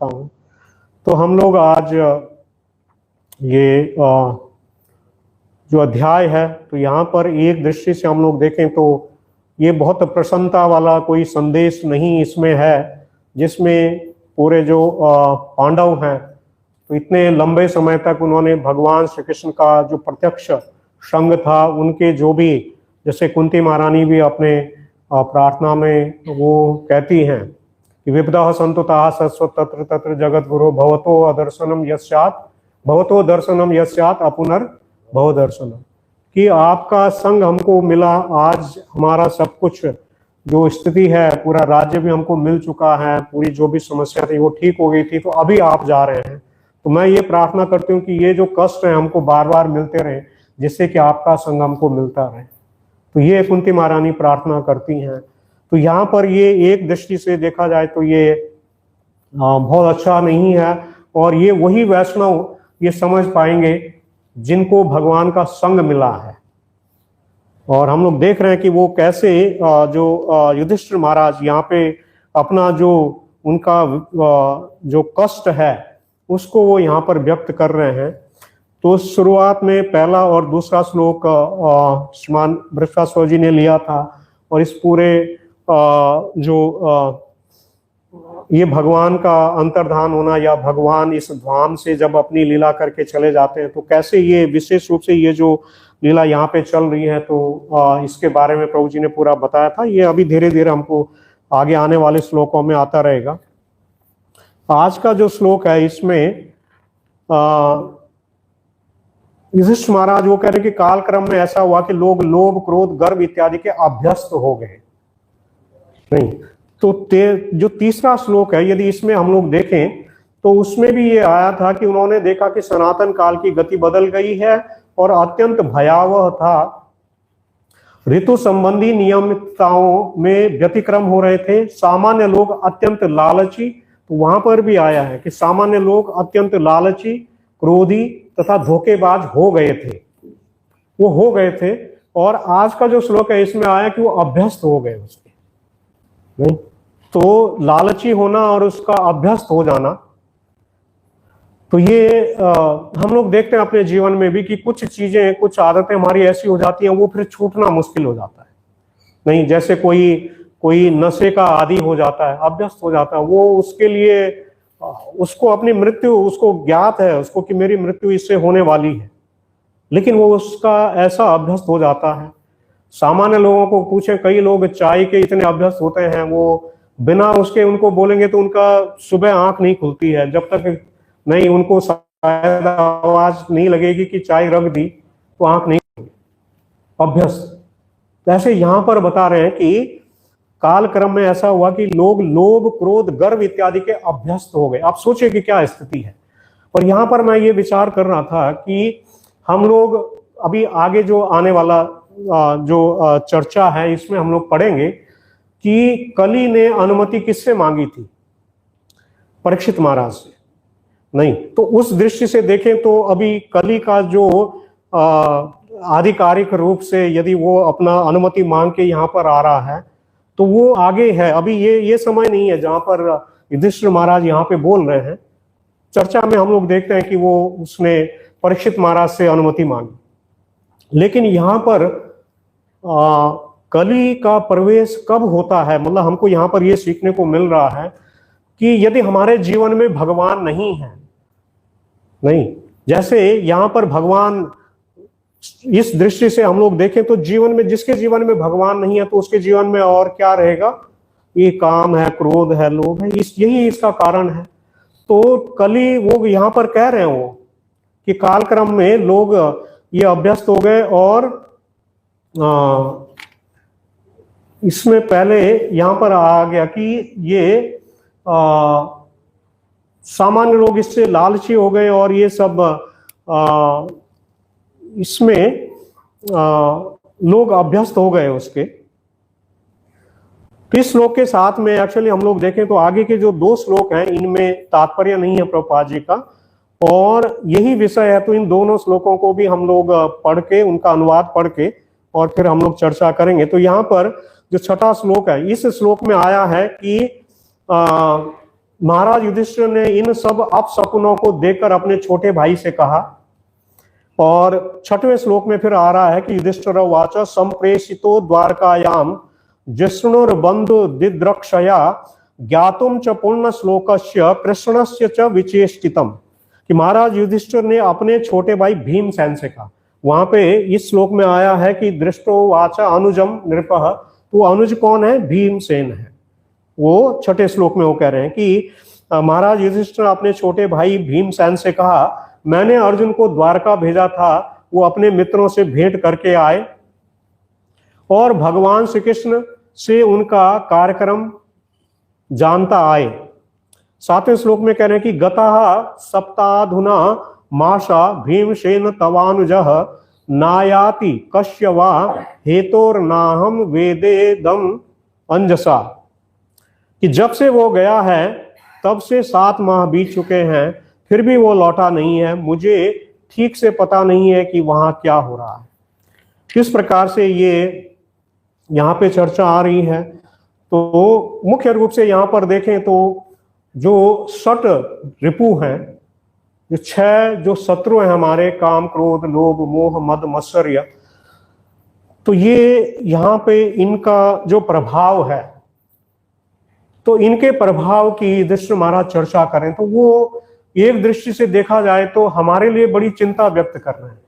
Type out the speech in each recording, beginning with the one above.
करता हूँ। तो हम लोग आज ये जो अध्याय है, तो यहाँ पर एक दृष्टि से हम लोग देखें तो ये बहुत प्रसन्नता वाला कोई संदेश नहीं इसमें है, जिसमें पूरे जो पांडव हैं तो इतने लंबे समय तक उन्होंने भगवान श्री कृष्ण का जो प्रत्यक्ष संग था, उनके जो भी, जैसे कुंती महारानी भी अपने प्रार्थना में वो कहती हैं कि विपदा संतुता सरस्वत तत्र तत्र जगत गुरु भवतो दर्शनम यस्यात् अपुनर भव दर्शनम, कि आपका संग हमको मिला, आज हमारा सब कुछ जो स्थिति है, पूरा राज्य भी हमको मिल चुका है, पूरी जो भी समस्या थी वो ठीक हो गई थी, तो अभी आप जा रहे हैं, तो मैं ये प्रार्थना करती हूँ कि ये जो कष्ट है हमको बार बार मिलते रहे, जिससे कि आपका संग हमको मिलता रहे। तो ये कुंती महारानी प्रार्थना करती हैं। तो यहाँ पर ये एक दृष्टि से देखा जाए तो ये बहुत अच्छा नहीं है, और ये वही वैष्णव ये समझ पाएंगे जिनको भगवान का संग मिला है। और हम लोग देख रहे हैं कि वो कैसे जो युधिष्ठिर महाराज यहाँ पे अपना जो उनका जो कष्ट है उसको वो यहाँ पर व्यक्त कर रहे हैं। तो शुरुआत में पहला और दूसरा श्लोक श्रीमान वृषभास्वर जी ने लिया था, और इस पूरे जो ये भगवान का अंतर्धान होना, या भगवान इस धाम से जब अपनी लीला करके चले जाते हैं तो कैसे ये विशेष रूप से ये जो लीला यहाँ पे चल रही है, तो इसके बारे में प्रभु जी ने पूरा बताया था। ये अभी धीरे धीरे हमको आगे आने वाले श्लोकों में आता रहेगा। आज का जो श्लोक है इसमें युधिष्ठिर महाराज वो कह रहे कि काल क्रम में ऐसा हुआ कि लोग लोभ क्रोध गर्व इत्यादि के अभ्यस्त हो गए। नहीं तो जो तीसरा श्लोक है, यदि इसमें हम लोग देखें तो उसमें भी ये आया था कि उन्होंने देखा कि सनातन काल की गति बदल गई है और अत्यंत भयावह था। ऋतु संबंधी नियमितताओं में व्यतिक्रम हो रहे थे। सामान्य लोग अत्यंत लालची, तो वहां पर भी आया है कि सामान्य लोग अत्यंत लालची, क्रोधी तथा धोखेबाज हो गए थे, वो हो गए थे। और आज का जो श्लोक है इसमें आया कि वो अभ्यस्त हो गए उसके। नहीं तो लालची होना और उसका अभ्यस्त हो जाना, तो ये हम लोग देखते हैं अपने जीवन में भी कि कुछ चीजें, कुछ आदतें हमारी ऐसी हो जाती हैं, वो फिर छूटना मुश्किल हो जाता है। नहीं, जैसे कोई नशे का आदी हो जाता है, अभ्यस्त हो जाता है, वो उसके लिए उसको अपनी मृत्यु, उसको ज्ञात है उसको कि मेरी मृत्यु इससे होने वाली है, लेकिन वो उसका ऐसा अभ्यस्त हो जाता है। सामान्य लोगों को पूछे, कई लोग चाय के इतने अभ्यस्त होते हैं, वो बिना उसके उनको बोलेंगे तो उनका सुबह आंख नहीं खुलती है, जब तक नहीं उनको शायद आवाज नहीं लगेगी कि चाय रख दी तो आंख नहीं खुलेगी, अभ्यस्त। ऐसे यहां पर बता रहे हैं कि काल क्रम में ऐसा हुआ कि लोग लोभ क्रोध गर्व इत्यादि के अभ्यस्त हो गए। आप सोचिए कि क्या स्थिति है। और यहां पर मैं ये विचार कर रहा था कि हम लोग अभी आगे जो आने वाला जो चर्चा है इसमें हम लोग पढ़ेंगे कि कली ने अनुमति किससे मांगी थी? परीक्षित महाराज से। नहीं तो उस दृष्टि से देखें तो अभी कली का जो आधिकारिक रूप से यदि वो अपना अनुमति मांग के यहाँ पर आ रहा है तो वो आगे है। अभी ये समय नहीं है जहां पर युधिष्ठिर महाराज यहाँ पे बोल रहे हैं। चर्चा में हम लोग देखते हैं कि वो उसने परीक्षित महाराज से अनुमति मांगी, लेकिन यहाँ पर कली का प्रवेश कब होता है? मतलब हमको यहाँ पर ये सीखने को मिल रहा है कि यदि हमारे जीवन में भगवान नहीं है, नहीं जैसे यहाँ पर भगवान, इस दृष्टि से हम लोग देखें तो जीवन में, जिसके जीवन में भगवान नहीं है तो उसके जीवन में और क्या रहेगा? ये काम है, क्रोध है, लोभ है, यही इसका कारण है। तो कली वो यहाँ पर कह रहे हैं वो कि कालक्रम में लोग ये अभ्यस्त हो गए। और इसमें पहले यहाँ पर आ गया कि ये सामान्य लोग इससे लालची हो गए और ये सब इसमें लोग अभ्यस्त हो गए उसके। तो इस श्लोक के साथ में एक्चुअली हम लोग देखें तो आगे के जो 2 श्लोक हैं इनमें तात्पर्य नहीं है प्रभुपाद जी का, और यही विषय है। तो इन दोनों श्लोकों को भी हम लोग पढ़ के, उनका अनुवाद पढ़ के और फिर हम लोग चर्चा करेंगे। तो यहाँ पर जो 6वां श्लोक है, इस श्लोक में आया है कि महाराज युधिष्ठिर ने इन सब अपशकुनों को देखकर अपने छोटे भाई से कहा। और 6वें श्लोक में फिर आ रहा है कि युधिष्ठिर उवाच संप्रेषितो द्वारकायाम जिष्णुर्बंधु दिद्रक्षया ज्ञातुम च पूर्ण श्लोकस्य कृष्णस्य च विचेष्टितम, कि महाराज युधिष्ठिर ने अपने छोटे भाई भीमसेन से कहा। वहां पे इस श्लोक में आया है कि दृष्टो वाचा अनुजम नृपः, तो अनुज कौन है? भीमसेन है। वो 6ठे श्लोक में वो कह रहे हैं कि महाराज युधिष्ठिर अपने छोटे भाई भीमसेन से कहा, मैंने अर्जुन को द्वारका भेजा था, वो अपने मित्रों से भेंट करके आए और भगवान श्री कृष्ण से उनका कार्यक्रम जानता आए। 7वें श्लोक में कह रहे हैं कि गतः सप्ताधुना माशा भीमसेन तवानुजः नायाति कश्य वा हेतोर्नाहम वेदेदम अंजसा, कि जब से वो गया है तब से 7 माह बीत चुके हैं, फिर भी वो लौटा नहीं है। मुझे ठीक से पता नहीं है कि वहां क्या हो रहा है। किस प्रकार से ये यहाँ पे चर्चा आ रही है। तो मुख्य रूप से यहाँ पर देखें तो जो 6 रिपु हैं, जो 6 जो शत्रु हैं हमारे, काम क्रोध लोभ मोह मद मत्सर्य, तो ये यहाँ पे इनका जो प्रभाव है, तो इनके प्रभाव की दृष्टि महाराज चर्चा करें तो वो एक दृष्टि से देखा जाए तो हमारे लिए बड़ी चिंता व्यक्त कर रहे हैं।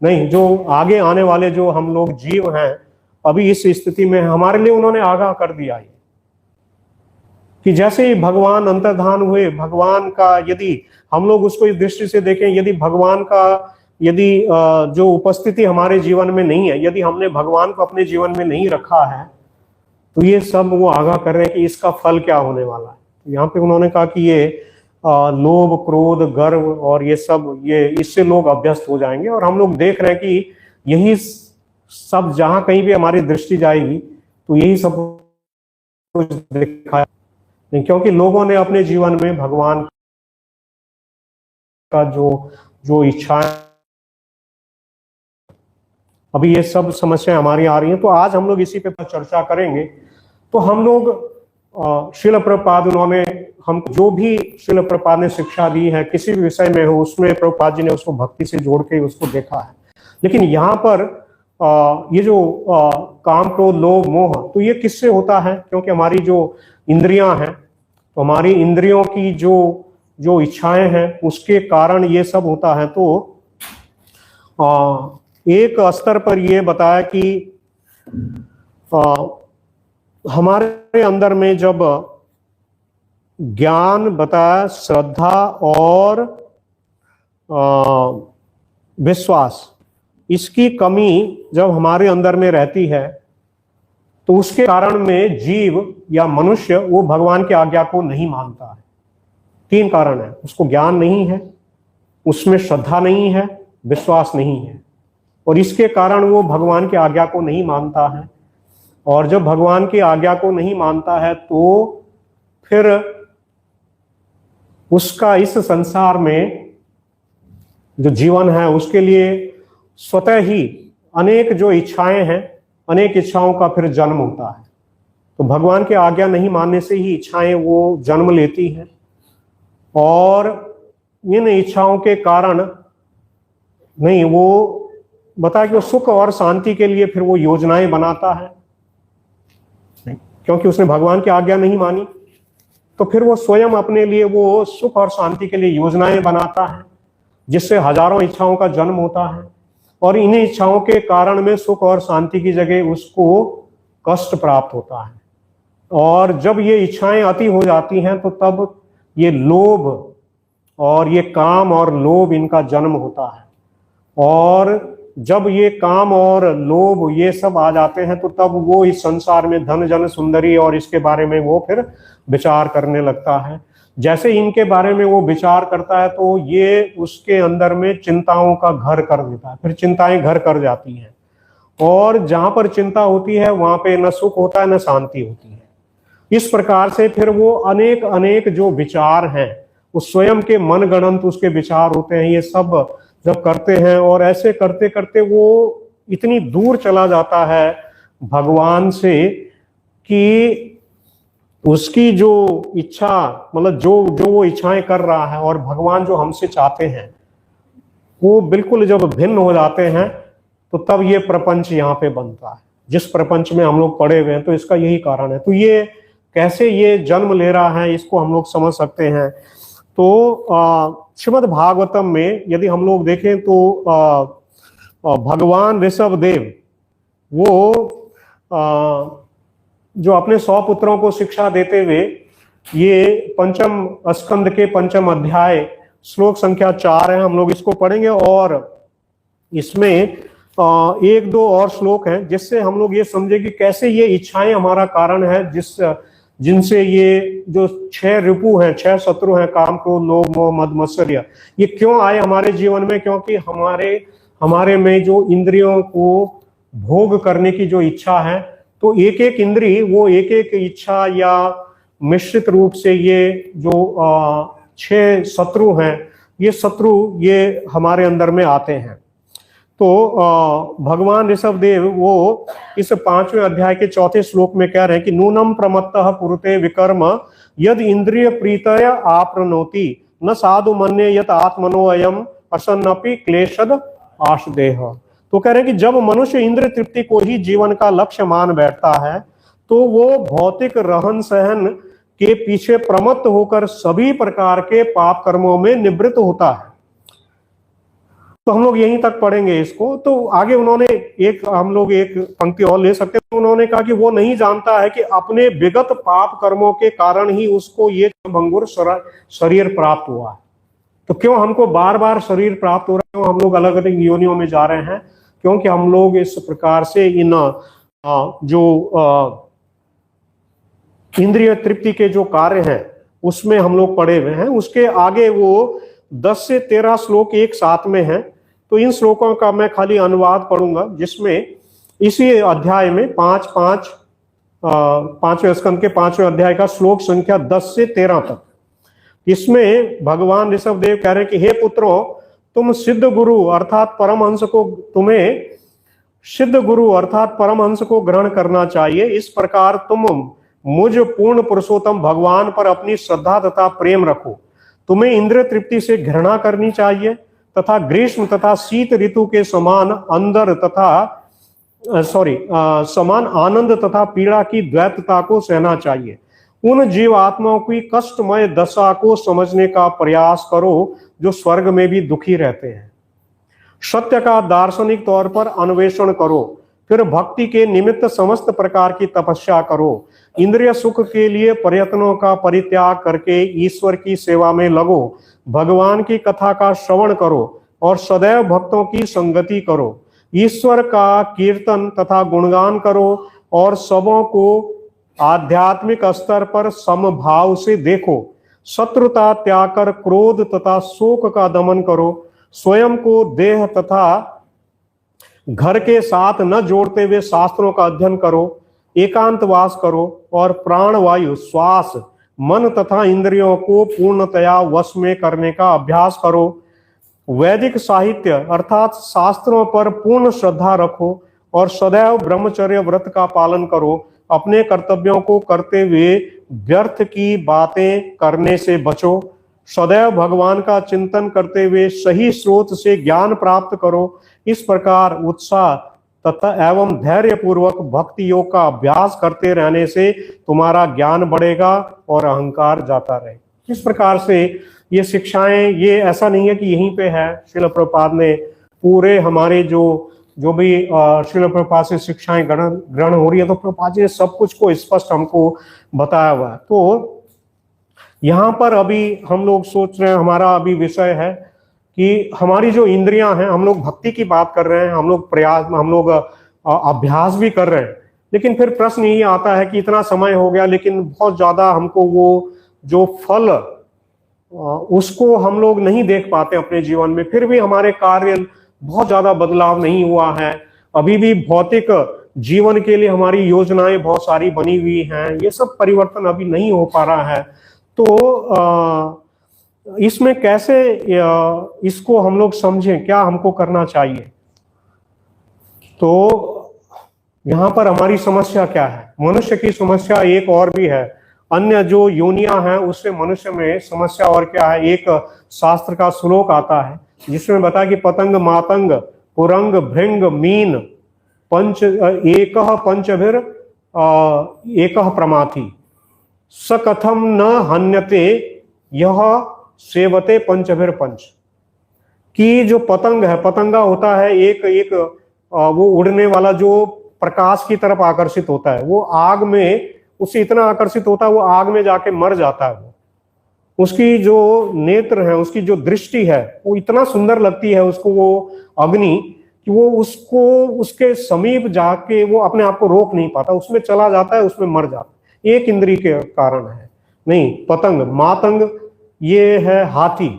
नहीं, जो आगे आने वाले जो हम लोग जीव हैं अभी इस स्थिति में, हमारे लिए उन्होंने आगाह कर दिया है कि जैसे ही भगवान अंतर्धान हुए, भगवान का यदि हम लोग उसको इस दृष्टि से देखें, यदि भगवान का यदि जो उपस्थिति हमारे जीवन में नहीं है, यदि हमने भगवान को अपने जीवन में नहीं रखा है, तो ये सब वो आगाह कर रहे हैं कि इसका फल क्या होने वाला है। तो यहाँ पे उन्होंने कहा कि ये लोभ क्रोध गर्व और ये सब, ये इससे लोग अभ्यस्त हो जाएंगे। और हम लोग देख रहे हैं कि यही सब जहां कहीं भी हमारी दृष्टि जाएगी तो यही सब कुछ दिखाया नहीं, क्योंकि लोगों ने अपने जीवन में भगवान का जो इच्छाएं, अभी ये सब समस्याएं हमारी आ रही हैं। तो आज हम लोग इसी पे चर्चा करेंगे। तो हम लोग श्रील प्रभुपाद, उन्होंने हम जो भी श्रील प्रभुपाद ने शिक्षा दी है किसी भी विषय में हो, उसमें प्रभुपाद जी ने उसको भक्ति से जोड़ के उसको देखा है। लेकिन यहाँ पर ये जो काम क्रोध लोभ मोह, तो ये किससे होता है? क्योंकि हमारी जो इंद्रियां हैं, तो हमारी इंद्रियों की जो इच्छाएं हैं उसके कारण ये सब होता है। तो एक स्तर पर ये बताया कि हमारे अंदर में जब ज्ञान बताया, श्रद्धा और विश्वास, इसकी कमी जब हमारे अंदर में रहती है तो उसके कारण में जीव या मनुष्य वो भगवान की आज्ञा को नहीं मानता है। 3 कारण है, उसको ज्ञान नहीं है, उसमें श्रद्धा नहीं है, विश्वास नहीं है, और इसके कारण वो भगवान की आज्ञा को नहीं मानता है। और जब भगवान की आज्ञा को नहीं मानता है तो फिर उसका इस संसार में जो जीवन है उसके लिए स्वतः ही अनेक जो इच्छाएं हैं, अनेक इच्छाओं का फिर जन्म होता है। तो भगवान की आज्ञा नहीं मानने से ही इच्छाएं वो जन्म लेती हैं, और इन इच्छाओं के कारण नहीं, वो बता कि वो सुख और शांति के लिए फिर वो योजनाएं बनाता है, क्योंकि उसने भगवान की आज्ञा नहीं मानी, तो फिर वो स्वयं अपने लिए वो सुख और शांति के लिए योजनाएं बनाता है, जिससे हजारों इच्छाओं का जन्म होता है। और इन्हीं इच्छाओं के कारण में सुख और शांति की जगह उसको कष्ट प्राप्त होता है। और जब ये इच्छाएं अति हो जाती हैं तो तब ये लोभ और ये काम और लोभ, इनका जन्म होता है। और जब ये काम और लोभ ये सब आ जाते हैं तो तब वो इस संसार में धन जन सुंदरी और इसके बारे में वो फिर विचार करने लगता है। जैसे इनके बारे में वो विचार करता है तो ये उसके अंदर में चिंताओं का घर कर देता है, फिर चिंताएं घर कर जाती हैं। और जहां पर चिंता होती है वहां पे न सुख होता है न शांति होती है। इस प्रकार से फिर वो अनेक अनेक जो विचार हैं, वो स्वयं के मनगढ़ंत उसके विचार होते हैं, ये सब जब करते हैं, और ऐसे करते करते वो इतनी दूर चला जाता है भगवान से कि उसकी जो इच्छा, मतलब जो जो वो इच्छाएं कर रहा है और भगवान जो हमसे चाहते हैं वो बिल्कुल जब भिन्न हो जाते हैं तो तब ये प्रपंच यहाँ पे बनता है, जिस प्रपंच में हम लोग पड़े हुए हैं। तो इसका यही कारण है। तो ये कैसे ये जन्म ले रहा है इसको हम लोग समझ सकते हैं। तो श्रीमद् भागवतम में यदि हम लोग देखें तो भगवान ऋषभ देव वो जो अपने 100 पुत्रों को शिक्षा देते हुए ये पंचम स्कंद के पंचम अध्याय श्लोक संख्या 4 है, हम लोग इसको पढ़ेंगे। और इसमें एक दो और श्लोक हैं जिससे हम लोग ये समझे कि कैसे ये इच्छाएं हमारा कारण है, जिनसे ये जो 6 रिपु हैं, 6 शत्रु हैं, काम, क्रोध, लोभ, मोह, मद, मत्सर्य, ये क्यों आए हमारे जीवन में? क्योंकि हमारे में जो इंद्रियों को भोग करने की जो इच्छा है, तो एक एक इंद्री वो एक एक इच्छा या मिश्रित रूप से ये जो 6 शत्रु हैं, ये शत्रु ये हमारे अंदर में आते हैं। तो भगवान ऋषभ देव वो इस 5वें अध्याय के 4थे श्लोक में कह रहे हैं कि नूनम प्रमत्तः कुरुते विकर्म यद इंद्रिय प्रीतय आप्रणोति न साधु मन्ये यत आत्मनो अयम असन्नपि क्लेशद आशदेह। तो कह रहे हैं कि जब मनुष्य इंद्र तृप्ति को ही जीवन का लक्ष्य मान बैठता है तो वो भौतिक रहन सहन के पीछे प्रमत्त होकर सभी प्रकार के पाप कर्मों में निवृत्त होता है। तो हम लोग यहीं तक पढ़ेंगे इसको। तो आगे उन्होंने हम लोग एक पंक्ति और ले सकते हैं। उन्होंने कहा कि वो नहीं जानता है कि अपने विगत पाप कर्मों के कारण ही उसको ये भंगुर शरीर प्राप्त हुआ है। तो क्यों हमको बार बार शरीर प्राप्त हो रहा है, हम लोग अलग अलग योनियों में जा रहे हैं? क्योंकि हम लोग इस प्रकार से इन जो इंद्रिय तृप्ति के जो कार्य हैं उसमें हम लोग पड़े हुए हैं। उसके आगे वो 10 से 13 श्लोक एक साथ में हैं। तो इन श्लोकों का मैं खाली अनुवाद पढ़ूंगा, जिसमें इसी अध्याय में 5वें स्कंद के 5वें अध्याय का श्लोक संख्या 10 से 13 तक, इसमें भगवान ऋषभ देव कह रहे हैं कि हे पुत्रों, तुम सिद्ध गुरु अर्थात परमहंस को ग्रहण करना चाहिए। इस प्रकार तुम मुझ पूर्ण पुरुषोत्तम भगवान पर अपनी श्रद्धा तथा प्रेम रखो। तुम्हें इंद्रिय तृप्ति से घृणा करनी चाहिए तथा ग्रीष्म तथा शीत ऋतु के समान समान आनंद तथा पीड़ा की द्वैतता को सहना चाहिए। उन जीव आत्माओं की कष्टमय दशा को समझने का प्रयास करो जो स्वर्ग में भी दुखी रहते हैं। सत्य का दार्शनिक तौर पर अन्वेषण करो, फिर भक्ति के निमित्त समस्त प्रकार की तपस्या करो। इंद्रिय सुख के लिए प्रयत्नों का परित्याग करके ईश्वर की सेवा में लगो। भगवान की कथा का श्रवण करो और सदैव भक्तों की संगति करो। ईश्वर का कीर्तन तथा गुणगान करो और सबों को आध्यात्मिक स्तर पर समभाव से देखो। शत्रुता त्याग कर क्रोध तथा शोक का दमन करो। स्वयं को देह तथा घर के साथ न जोड़ते हुए शास्त्रों का अध्ययन करो। एकांतवास करो और प्राणवायु, श्वास, मन तथा इंद्रियों को पूर्णतया वश में करने का अभ्यास करो। वैदिक साहित्य अर्थात शास्त्रों पर पूर्ण श्रद्धा रखो और सदैव ब्रह्मचर्य व्रत का पालन करो। अपने कर्तव्यों को करते हुए व्यर्थ की बातें करने से बचो। सदैव भगवान का चिंतन करते हुए सही स्रोत से ज्ञान प्राप्त करो। इस प्रकार उत्साह तथा एवं धैर्य पूर्वक भक्ति योग का अभ्यास करते रहने से तुम्हारा ज्ञान बढ़ेगा और अहंकार जाता रहे। इस प्रकार से ये शिक्षाएं, ये ऐसा नहीं है कि यहीं पे है। श्रील प्रभुपाद ने पूरे हमारे जो भी श्रील प्रभुपाद से शिक्षाएं ग्रहण हो रही है, तो प्रभुपाद जी ने सब कुछ को स्पष्ट हमको बताया हुआ है। तो यहाँ पर अभी हम लोग सोच रहे हैं, हमारा अभी विषय है कि हमारी जो इंद्रियां हैं, हम लोग भक्ति की बात कर रहे हैं, हम लोग अभ्यास भी कर रहे हैं, लेकिन फिर प्रश्न यही आता है कि इतना समय हो गया लेकिन बहुत ज्यादा हमको वो जो फल उसको हम लोग नहीं देख पाते अपने जीवन में। फिर भी हमारे कार्य बहुत ज्यादा बदलाव नहीं हुआ है। अभी भी भौतिक जीवन के लिए हमारी योजनाएं बहुत सारी बनी हुई हैं, ये सब परिवर्तन अभी नहीं हो पा रहा है। तो इसमें कैसे इसको हम लोग समझें, क्या हमको करना चाहिए? तो यहाँ पर हमारी समस्या क्या है? मनुष्य की समस्या एक और भी है, अन्य जो योनियां हैं उससे मनुष्य में समस्या और क्या है। एक शास्त्र का श्लोक आता है जिसमें बता कि पतंग मातंग कुरंग भृंग मीन पंच एक पंचभिर एक प्रमाथि स कथम न हन्यते यह सेवते पंचभिर पंच। कि जो पतंग है, पतंगा होता है एक एक वो उड़ने वाला जो प्रकाश की तरफ आकर्षित होता है, वो आग में उससे इतना आकर्षित होता है वो आग में जाके मर जाता है। वो उसकी जो नेत्र है, उसकी जो दृष्टि है वो इतना सुंदर लगती है उसको वो अग्नि कि वो उसको उसके समीप जाके वो अपने आप को रोक नहीं पाता, उसमें चला जाता है, उसमें मर जाता है। एक इंद्री के कारण है। नहीं, पतंग मातंग ये है हाथी,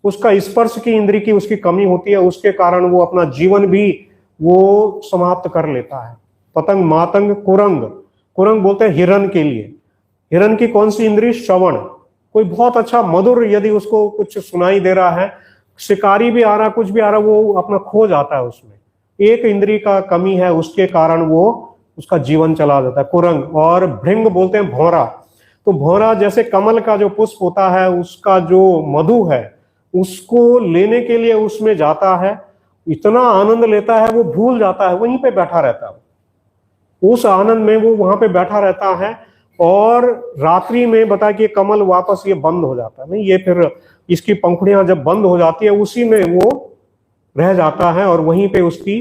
उसका स्पर्श की इंद्री की उसकी कमी होती है, उसके कारण वो अपना जीवन भी वो समाप्त कर लेता है। पतंग मातंग कुरंग, कुरंग बोलते हैं हिरण के लिए। हिरण की कौन सी इंद्री? श्रवण। कोई बहुत अच्छा मधुर यदि उसको कुछ सुनाई दे रहा है, शिकारी भी आ रहा, कुछ भी आ रहा, वो अपना खो जाता है उसमें। एक इंद्री का कमी है, उसके कारण वो उसका जीवन चला जाता है, कुरंग। और भृंग बोलते हैं भौरा। तो भौरा जैसे कमल का जो पुष्प होता है उसका जो मधु है उसको लेने के लिए उसमें जाता है, इतना आनंद लेता है वो भूल जाता है, वहीं पे बैठा रहता है, उस आनंद में वो वहां पे बैठा रहता है। और रात्रि में बता कि कमल वापस ये बंद हो जाता है, नहीं ये फिर इसकी पंखुड़ियां जब बंद हो जाती है उसी में वो रह जाता है और वहीं पे उसकी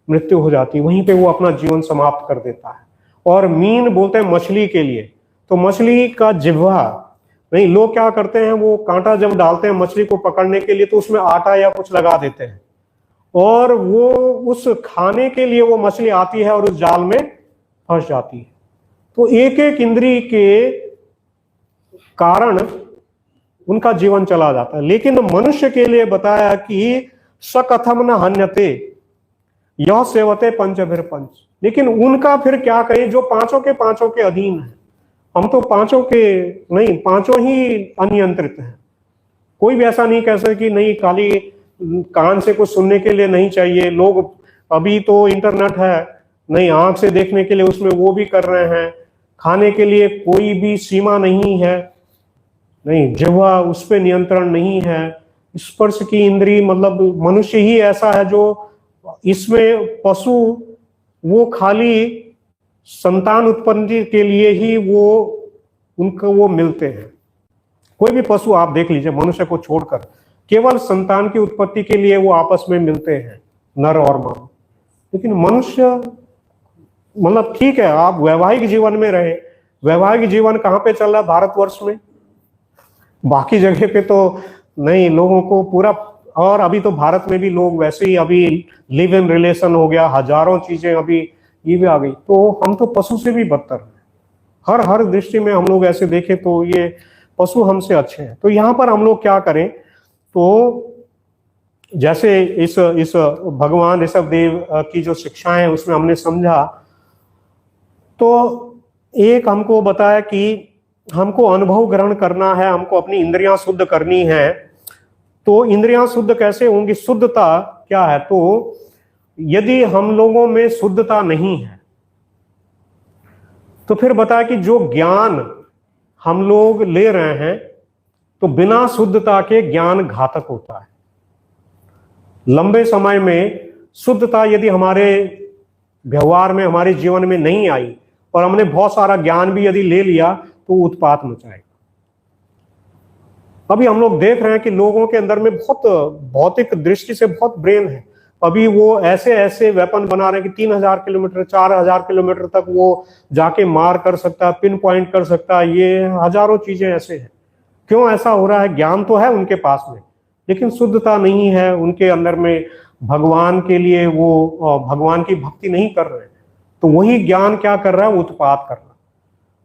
मृत्यु हो जाती है, वहीं पे वो अपना जीवन समाप्त कर देता है। और मीन बोलते हैं मछली के लिए। तो मछली का जिह्वा, नहीं लोग क्या करते हैं, वो कांटा जब डालते हैं मछली को पकड़ने के लिए तो उसमें आटा या कुछ लगा देते हैं और वो उस खाने के लिए वो मछली आती है और उस जाल में फंस जाती है। तो एक एक इंद्री के कारण उनका जीवन चला जाता है। लेकिन मनुष्य के लिए बताया कि सकथम न हन्यते यह सेवते पंचभिर पंच। लेकिन उनका फिर क्या कहें जो पांचों के अधीन है। हम तो पांचों के नहीं, पांचों ही अनियंत्रित हैं। कोई भी ऐसा नहीं कह सकता कि नहीं खाली कान से कुछ सुनने के लिए नहीं चाहिए, लोग अभी तो इंटरनेट है, नहीं आंख से देखने के लिए उसमें वो भी कर रहे हैं, खाने के लिए कोई भी सीमा नहीं है, नहीं जिह्वा उस पर नियंत्रण नहीं है, स्पर्श की इंद्री मतलब मनुष्य ही ऐसा है जो इसमें पशु वो खाली संतान उत्पत्ति के लिए ही वो उनको वो मिलते हैं। कोई भी पशु आप देख लीजिए मनुष्य को छोड़कर, केवल संतान की उत्पत्ति के लिए वो आपस में मिलते हैं, नर और मादा। लेकिन मनुष्य मतलब ठीक है आप वैवाहिक जीवन में रहे, वैवाहिक जीवन कहाँ पे चल रहा है? भारतवर्ष में। बाकी जगह पे तो नहीं, लोगों को पूरा। और अभी तो भारत में भी लोग वैसे ही अभी लिव इन रिलेशन हो गया, हजारों चीजें अभी ये भी आ गई। तो हम तो पशु से भी बदतर हैं हर दृष्टि में। हम लोग ऐसे देखें तो ये पशु हमसे अच्छे हैं। तो यहाँ पर हम लोग क्या करें, तो जैसे इस भगवान ऋषभ देव की जो शिक्षाएं हैं उसमें हमने समझा, तो एक हमको बताया कि हमको अनुभव ग्रहण करना है, हमको अपनी इंद्रियां शुद्ध करनी है। तो इंद्रियां शुद्ध कैसे होंगी? शुद्धता क्या है? तो यदि हम लोगों में शुद्धता नहीं है तो फिर बताया कि जो ज्ञान हम लोग ले रहे हैं तो बिना शुद्धता के ज्ञान घातक होता है। लंबे समय में शुद्धता यदि हमारे व्यवहार में, हमारे जीवन में नहीं आई और हमने बहुत सारा ज्ञान भी यदि ले लिया तो उत्पात मचाएगा। अभी हम लोग देख रहे हैं कि लोगों के अंदर में बहुत भौतिक दृष्टि से बहुत ब्रेन है। अभी वो ऐसे ऐसे वेपन बना रहे हैं कि 3000 किलोमीटर 4000 किलोमीटर तक वो जाके मार कर सकता है, पिन पॉइंट कर सकता है, ये हजारों चीजें ऐसे हैं। क्यों ऐसा हो रहा है? ज्ञान तो है उनके पास में लेकिन शुद्धता नहीं है उनके अंदर में, भगवान के लिए वो भगवान की भक्ति नहीं कर रहे। तो वही ज्ञान क्या कर रहा है? उत्पात कर रहा है।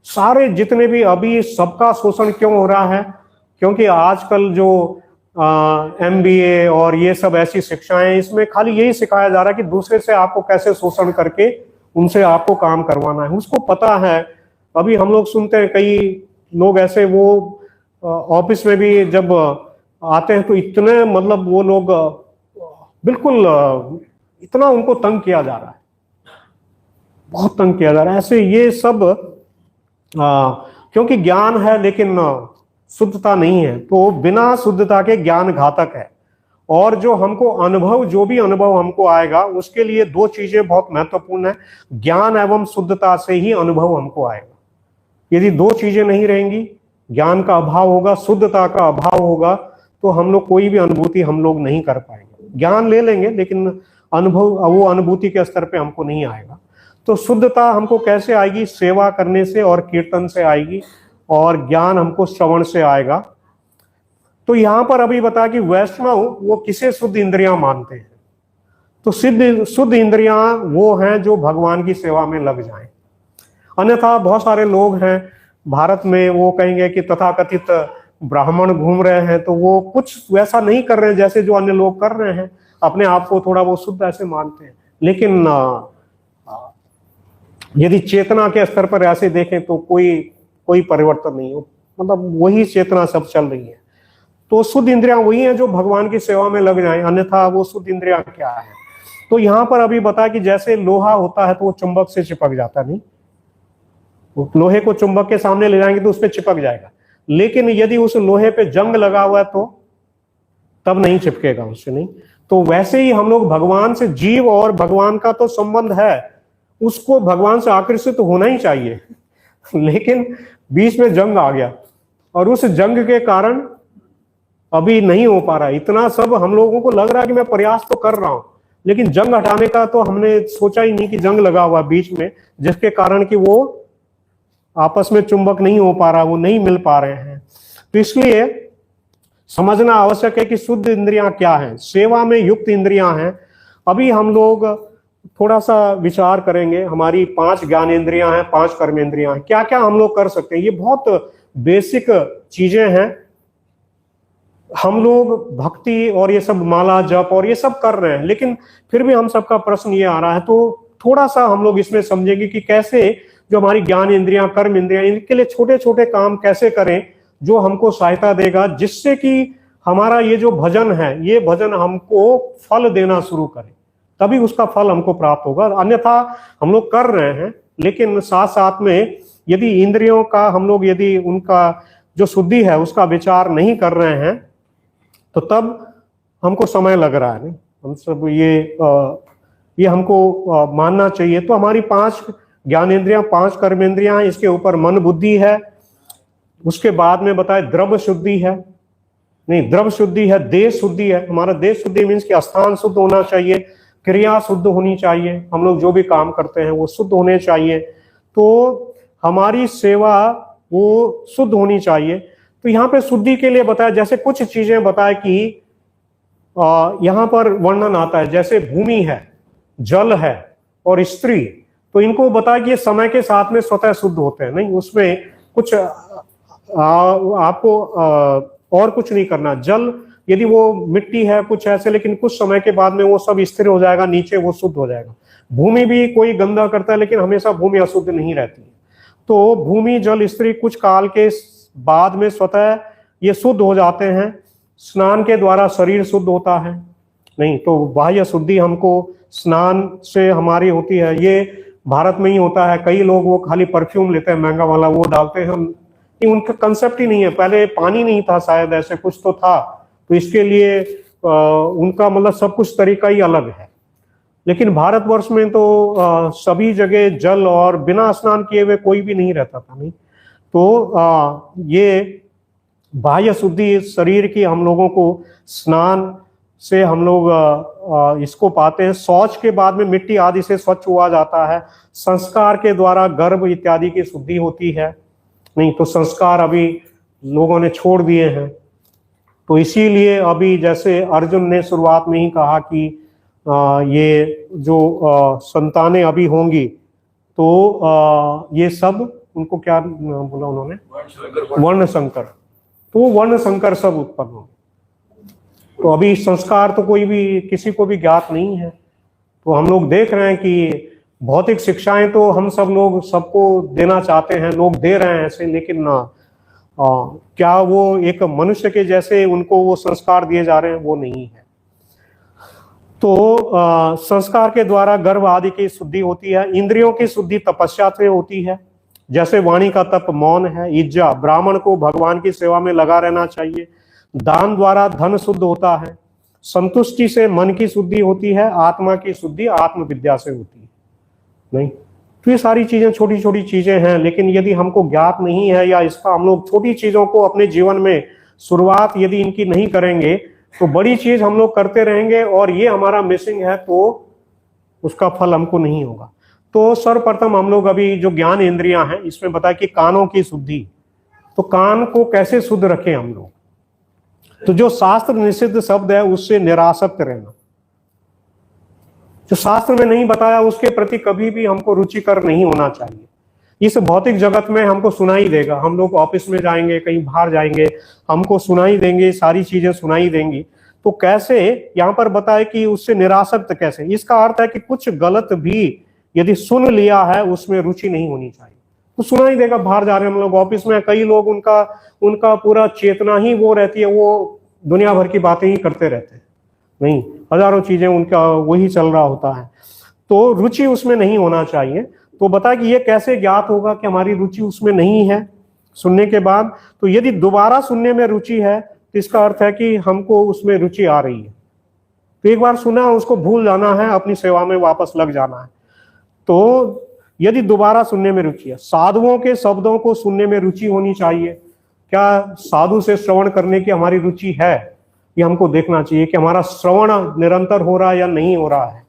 सारे जितने भी अभी सबका शोषण क्यों हो रहा है? क्योंकि आजकल जो MBA और ये सब ऐसी शिक्षाएं, इसमें खाली यही सिखाया जा रहा है कि दूसरे से आपको कैसे शोषण करके उनसे आपको काम करवाना है। उसको पता है। अभी हम लोग सुनते हैं कई लोग ऐसे, वो ऑफिस में भी जब आते हैं तो इतने मतलब वो लोग बिल्कुल इतना उनको तंग किया जा रहा है, बहुत तंग किया जा रहा है। ऐसे ये सब क्योंकि ज्ञान है लेकिन शुद्धता नहीं है, तो बिना शुद्धता के ज्ञान घातक है। और जो हमको अनुभव, जो भी अनुभव हमको आएगा उसके लिए दो चीजें बहुत महत्वपूर्ण है, ज्ञान एवं शुद्धता से ही अनुभव हमको आएगा। यदि दो चीजें नहीं रहेंगी, ज्ञान का अभाव होगा, शुद्धता का अभाव होगा, तो हम लोग कोई भी अनुभूति हम लोग नहीं कर पाएंगे। ज्ञान ले लेंगे लेकिन अनुभव, वो अनुभूति के स्तर पे हमको नहीं आएगा। तो शुद्धता हमको कैसे आएगी? सेवा करने से और कीर्तन से आएगी, और ज्ञान हमको श्रवण से आएगा। तो यहां पर अभी बता कि वैष्णव वो किसे शुद्ध इंद्रियां मानते हैं? तो शुद्ध इंद्रियां वो हैं जो भगवान की सेवा में लग जाएं। अन्यथा बहुत सारे लोग हैं भारत में, वो कहेंगे कि तथाकथित ब्राह्मण घूम रहे हैं, तो वो कुछ वैसा नहीं कर रहे हैं जैसे जो अन्य लोग कर रहे हैं, अपने आप को थोड़ा वो शुद्ध ऐसे मानते हैं। लेकिन यदि चेतना के स्तर पर ऐसे देखें तो कोई परिवर्तन नहीं हो, मतलब वही चेतना सब चल रही है। तो शुद्ध इंद्रियां वही हैं जो भगवान की सेवा में लग जाएं, अन्यथा वो शुद्ध इंद्रियां क्या है? तो यहां पर अभी बता कि जैसे लोहा होता है तो वो चुंबक से चिपक जाता नहीं, लोहे को चुंबक के सामने ले जाएंगे तो उस पर चिपक जाएगा, लेकिन यदि उस लोहे पे जंग लगा हुआ है तो तब नहीं चिपकेगा उससे, नहीं। तो वैसे ही हम लोग भगवान से, जीव और भगवान का तो संबंध है, उसको भगवान से आकर्षित होना ही चाहिए, लेकिन बीच में जंग आ गया और उस जंग के कारण अभी नहीं हो पा रहा। इतना सब हम लोगों को लग रहा है कि मैं प्रयास तो कर रहा हूं, लेकिन जंग हटाने का तो हमने सोचा ही नहीं कि जंग लगा हुआ बीच में, जिसके कारण कि वो आपस में चुंबक नहीं हो पा रहा, वो नहीं मिल पा रहे हैं। तो इसलिए समझना आवश्यक है कि शुद्ध इंद्रियां क्या हैं, सेवा में युक्त इंद्रियां हैं। अभी हम लोग थोड़ा सा विचार करेंगे, हमारी 5 ज्ञानेंद्रियां हैं, 5 कर्मेंद्रियां हैं, क्या क्या हम लोग कर सकते हैं। ये बहुत बेसिक चीजें हैं। हम लोग भक्ति और ये सब माला जप और ये सब कर रहे हैं, लेकिन फिर भी हम सबका प्रश्न ये आ रहा है, तो थोड़ा सा हम लोग इसमें समझेंगे कि कैसे जो हमारी ज्ञान इंद्रियां, कर्म इंद्रियां, इनके लिए छोटे छोटे काम कैसे करें जो हमको सहायता देगा, जिससे कि हमारा ये जो भजन है, ये भजन हमको फल देना शुरू करे, तभी उसका फल हमको प्राप्त होगा। अन्यथा हम लोग कर रहे हैं, लेकिन साथ साथ में यदि इंद्रियों का हम लोग, यदि उनका जो शुद्धि है उसका विचार नहीं कर रहे हैं, तो तब हमको समय लग रहा है। नहीं, हम सब ये हमको मानना चाहिए। तो हमारी 5 ज्ञानेंद्रियां, 5 कर्मेंद्रियां हैं, इसके ऊपर मन बुद्धि है, उसके बाद में बताए द्रव्य शुद्धि है, नहीं द्रव्य शुद्धि है, देश शुद्धि है। हमारा देश शुद्धि मीन्स कि स्थान शुद्ध होना चाहिए, क्रिया शुद्ध होनी चाहिए, हम लोग जो भी काम करते हैं वो शुद्ध होने चाहिए, तो हमारी सेवा वो शुद्ध होनी चाहिए। तो यहाँ पे शुद्धि के लिए बताया, जैसे कुछ चीजें बताए कि यहाँ पर वर्णन आता है, जैसे भूमि है, जल है और स्त्री, तो इनको बताया कि ये समय के साथ में स्वतः शुद्ध होते हैं, नहीं उसमें कुछ आपको और कुछ नहीं करना। जल यदि वो मिट्टी है कुछ ऐसे, लेकिन कुछ समय के बाद में वो सब स्थिर हो जाएगा, नीचे वो शुद्ध हो जाएगा। भूमि भी कोई गंदा करता है, लेकिन हमेशा भूमि अशुद्ध नहीं रहती है। तो भूमि, जल, स्त्री कुछ काल के बाद में स्वतः ये शुद्ध हो जाते हैं। स्नान के द्वारा शरीर शुद्ध होता है, नहीं तो बाह्य शुद्धि हमको स्नान से हमारी होती है। ये भारत में ही होता है, कई लोग वो खाली परफ्यूम लेते हैं महंगा वाला, वो डालते हैं, उनका कंसेप्ट ही नहीं है, पहले पानी नहीं था शायद, ऐसे कुछ तो था, तो इसके लिए उनका मतलब सब कुछ तरीका ही अलग है। लेकिन भारतवर्ष में तो सभी जगह जल और बिना स्नान किए हुए कोई भी नहीं रहता था, नहीं। तो ये बाह्य शुद्धि शरीर की हम लोगों को स्नान से हम लोग इसको पाते हैं। शौच के बाद में मिट्टी आदि से स्वच्छ हुआ जाता है। संस्कार के द्वारा गर्भ इत्यादि की शुद्धि होती है, नहीं तो संस्कार अभी लोगों ने छोड़ दिए हैं। तो इसीलिए अभी जैसे अर्जुन ने शुरुआत में ही कहा कि ये जो संतानें अभी होंगी, तो ये सब उनको क्या बोला उन्होंने, वर्ण संकर, तो वर्ण संकर सब उत्पन्न होंगे। तो अभी संस्कार तो कोई भी किसी को भी ज्ञात नहीं है। तो हम लोग देख रहे हैं कि भौतिक शिक्षाएं तो हम सब लोग सबको देना चाहते हैं, लोग दे रहे हैं ऐसे, लेकिन क्या वो एक मनुष्य के जैसे उनको वो संस्कार दिए जा रहे हैं, वो नहीं है। तो संस्कार के द्वारा गर्भ आदि की शुद्धि होती है। इंद्रियों की शुद्धि तपस्या से होती है। जैसे वाणी का तप मौन है। इज्जा, ब्राह्मण को भगवान की सेवा में लगा रहना चाहिए। दान द्वारा धन शुद्ध होता है। संतुष्टि से मन की शुद्धि होती है। आत्मा की शुद्धि आत्म विद्या से होती है। नहीं, तो ये सारी चीजें छोटी छोटी चीजें हैं, लेकिन यदि हमको ज्ञात नहीं है या इसका हम लोग छोटी चीजों को अपने जीवन में शुरुआत यदि इनकी नहीं करेंगे तो बड़ी चीज हम लोग करते रहेंगे और ये हमारा मिसिंग है, तो उसका फल हमको नहीं होगा। तो सर्वप्रथम हम लोग अभी जो ज्ञान इंद्रियां हैं इसमें बताया कि कानों की शुद्धि, तो कान को कैसे शुद्ध रखें हम लोग। तो जो शास्त्र निषिद्ध शब्द है उससे निरासक्त रहना। जो शास्त्र में नहीं बताया उसके प्रति कभी भी हमको रुचिकर नहीं होना चाहिए। इस भौतिक जगत में हमको सुनाई देगा, हम लोग ऑफिस में जाएंगे, कहीं बाहर जाएंगे, हमको सुनाई देंगे, सारी चीजें सुनाई देंगी। तो कैसे यहाँ पर बताए कि उससे निरासक्त कैसे, इसका अर्थ है कि कुछ गलत भी यदि सुन लिया है उसमें रुचि नहीं होनी चाहिए। तो सुनाई देगा, बाहर जा रहे हैं हम लोग, ऑफिस में कई लोग उनका पूरा चेतना ही वो रहती है, वो दुनिया भर की बातें ही करते रहते हैं, नहीं, हजारों चीजें उनका वही चल रहा होता है, तो रुचि उसमें नहीं होना चाहिए। तो बता कि ये कैसे ज्ञात होगा कि हमारी रुचि उसमें नहीं है सुनने के बाद। तो यदि दोबारा सुनने में रुचि है तो इसका अर्थ है कि हमको उसमें रुचि आ रही है। तो एक बार सुना उसको भूल जाना है, अपनी सेवा में वापस लग जाना है। तो यदि दोबारा सुनने में रुचि है, साधुओं के शब्दों को सुनने में रुचि होनी चाहिए। क्या साधु से श्रवण करने की हमारी रुचि है, ये हमको देखना चाहिए कि हमारा श्रवण निरंतर हो रहा है या नहीं हो रहा है।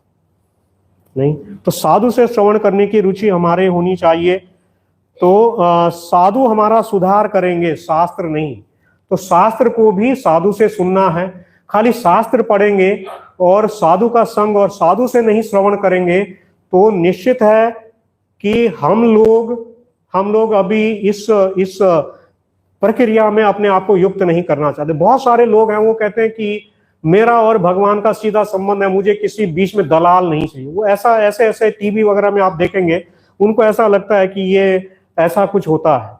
नहीं, तो साधु से श्रवण करने की रुचि हमारे होनी चाहिए। तो साधु हमारा सुधार करेंगे, शास्त्र नहीं। तो शास्त्र को भी साधु से सुनना है। खाली शास्त्र पढ़ेंगे और साधु का संग और साधु से नहीं श्रवण करेंगे तो निश्चित है कि हम लोग अभी इस प्रक्रिया में अपने आप को युक्त नहीं करना चाहते। बहुत सारे लोग हैं वो कहते हैं कि मेरा और भगवान का सीधा संबंध है, मुझे किसी बीच में दलाल नहीं चाहिए। वो ऐसे टीवी वगैरह में आप देखेंगे, उनको ऐसा लगता है कि ये ऐसा कुछ होता है,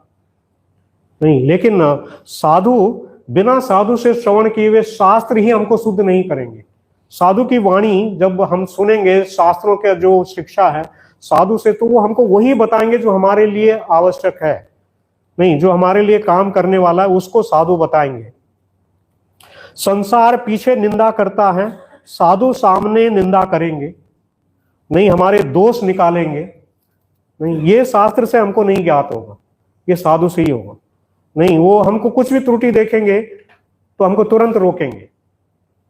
नहीं। लेकिन साधु बिना साधु से श्रवण किए हुए शास्त्र ही हमको शुद्ध नहीं करेंगे। साधु की वाणी जब हम सुनेंगे, शास्त्रों के जो शिक्षा है साधु से, तो वो हमको वही बताएंगे जो हमारे लिए आवश्यक है, नहीं, जो हमारे लिए काम करने वाला है उसको साधु बताएंगे। संसार पीछे निंदा करता है, साधु सामने निंदा करेंगे, नहीं, हमारे दोष निकालेंगे, नहीं, ये शास्त्र से हमको नहीं ज्ञात होगा, ये साधु से ही होगा। नहीं, वो हमको कुछ भी त्रुटि देखेंगे तो हमको तुरंत रोकेंगे,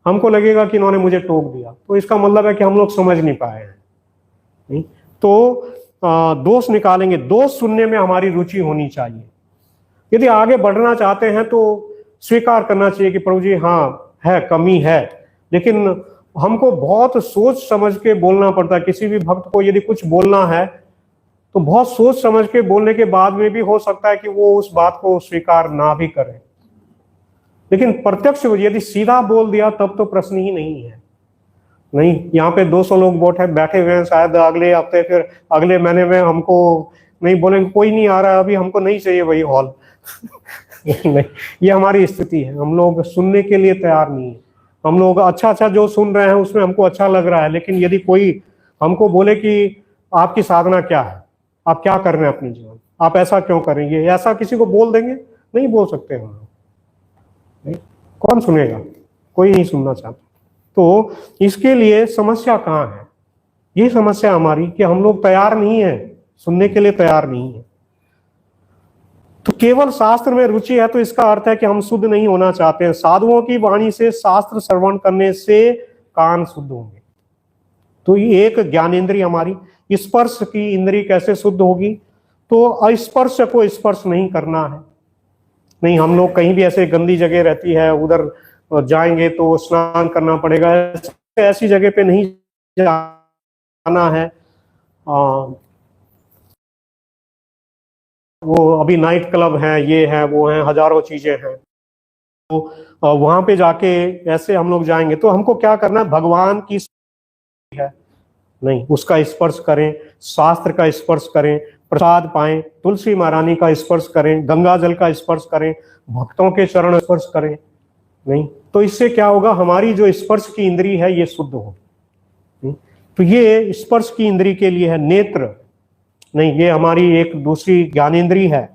हमको लगेगा कि इन्होंने मुझे टोक दिया, तो इसका मतलब है कि हम लोग समझ नहीं पाए हैं, नहीं। तो दोष निकालेंगे, दोष सुनने में हमारी रुचि होनी चाहिए। यदि आगे बढ़ना चाहते हैं तो स्वीकार करना चाहिए कि प्रभु जी हाँ है, कमी है, लेकिन हमको बहुत सोच समझ के बोलना पड़ता है। किसी भी भक्त को यदि कुछ बोलना है तो बहुत सोच समझ के बोलने के बाद में भी हो सकता है कि वो उस बात को स्वीकार ना भी करे। लेकिन प्रत्यक्ष यदि सीधा बोल दिया तब तो प्रश्न ही नहीं है, नहीं। यहाँ पे 200 लोग बैठे हुए हैं, शायद अगले हफ्ते फिर अगले महीने में हमको नहीं बोलेंगे कोई नहीं आ रहा है अभी, हमको नहीं चाहिए वही हॉल नहीं, ये हमारी स्थिति है। हम लोग सुनने के लिए तैयार नहीं है। हम लोग अच्छा जो सुन रहे हैं उसमें हमको अच्छा लग रहा है, लेकिन यदि कोई हमको बोले कि आपकी साधना क्या है, आप क्या कर रहे हैं अपने जीवन, आप ऐसा क्यों करेंगे, ऐसा किसी को बोल देंगे, नहीं बोल सकते हम लोग, कौन सुनेगा, कोई नहीं सुनना चाहता। तो इसके लिए समस्या कहाँ है, ये समस्या हमारी कि हम लोग तैयार नहीं है, सुनने के लिए तैयार नहीं है। तो केवल शास्त्र में रुचि है तो इसका अर्थ है कि हम शुद्ध नहीं होना चाहते हैं। साधुओं की वाणी से शास्त्र श्रवण करने से कान शुद्ध होंगे। तो ये एक ज्ञानेंद्रिय हमारी, स्पर्श की इंद्रिय कैसे शुद्ध होगी, तो अस्पर्श को स्पर्श नहीं करना है। नहीं, हम लोग कहीं भी ऐसे गंदी जगह रहती है उधर जाएंगे तो स्नान करना पड़ेगा, ऐसी जगह पे नहीं जाना है। वो अभी नाइट क्लब है, ये है वो है, हजारों चीजें हैं, तो वहां पे जाके ऐसे हम लोग जाएंगे तो हमको क्या करना है, भगवान की है, नहीं, उसका स्पर्श करें, शास्त्र का स्पर्श करें, प्रसाद पाएं, तुलसी महारानी का स्पर्श करें, गंगा जल का स्पर्श करें, भक्तों के चरण स्पर्श करें, नहीं। तो इससे क्या होगा, हमारी जो स्पर्श की इंद्री है ये शुद्ध हो। तो ये स्पर्श की इंद्री के लिए है। नेत्र, नहीं, ये हमारी एक दूसरी ज्ञानेंद्री है।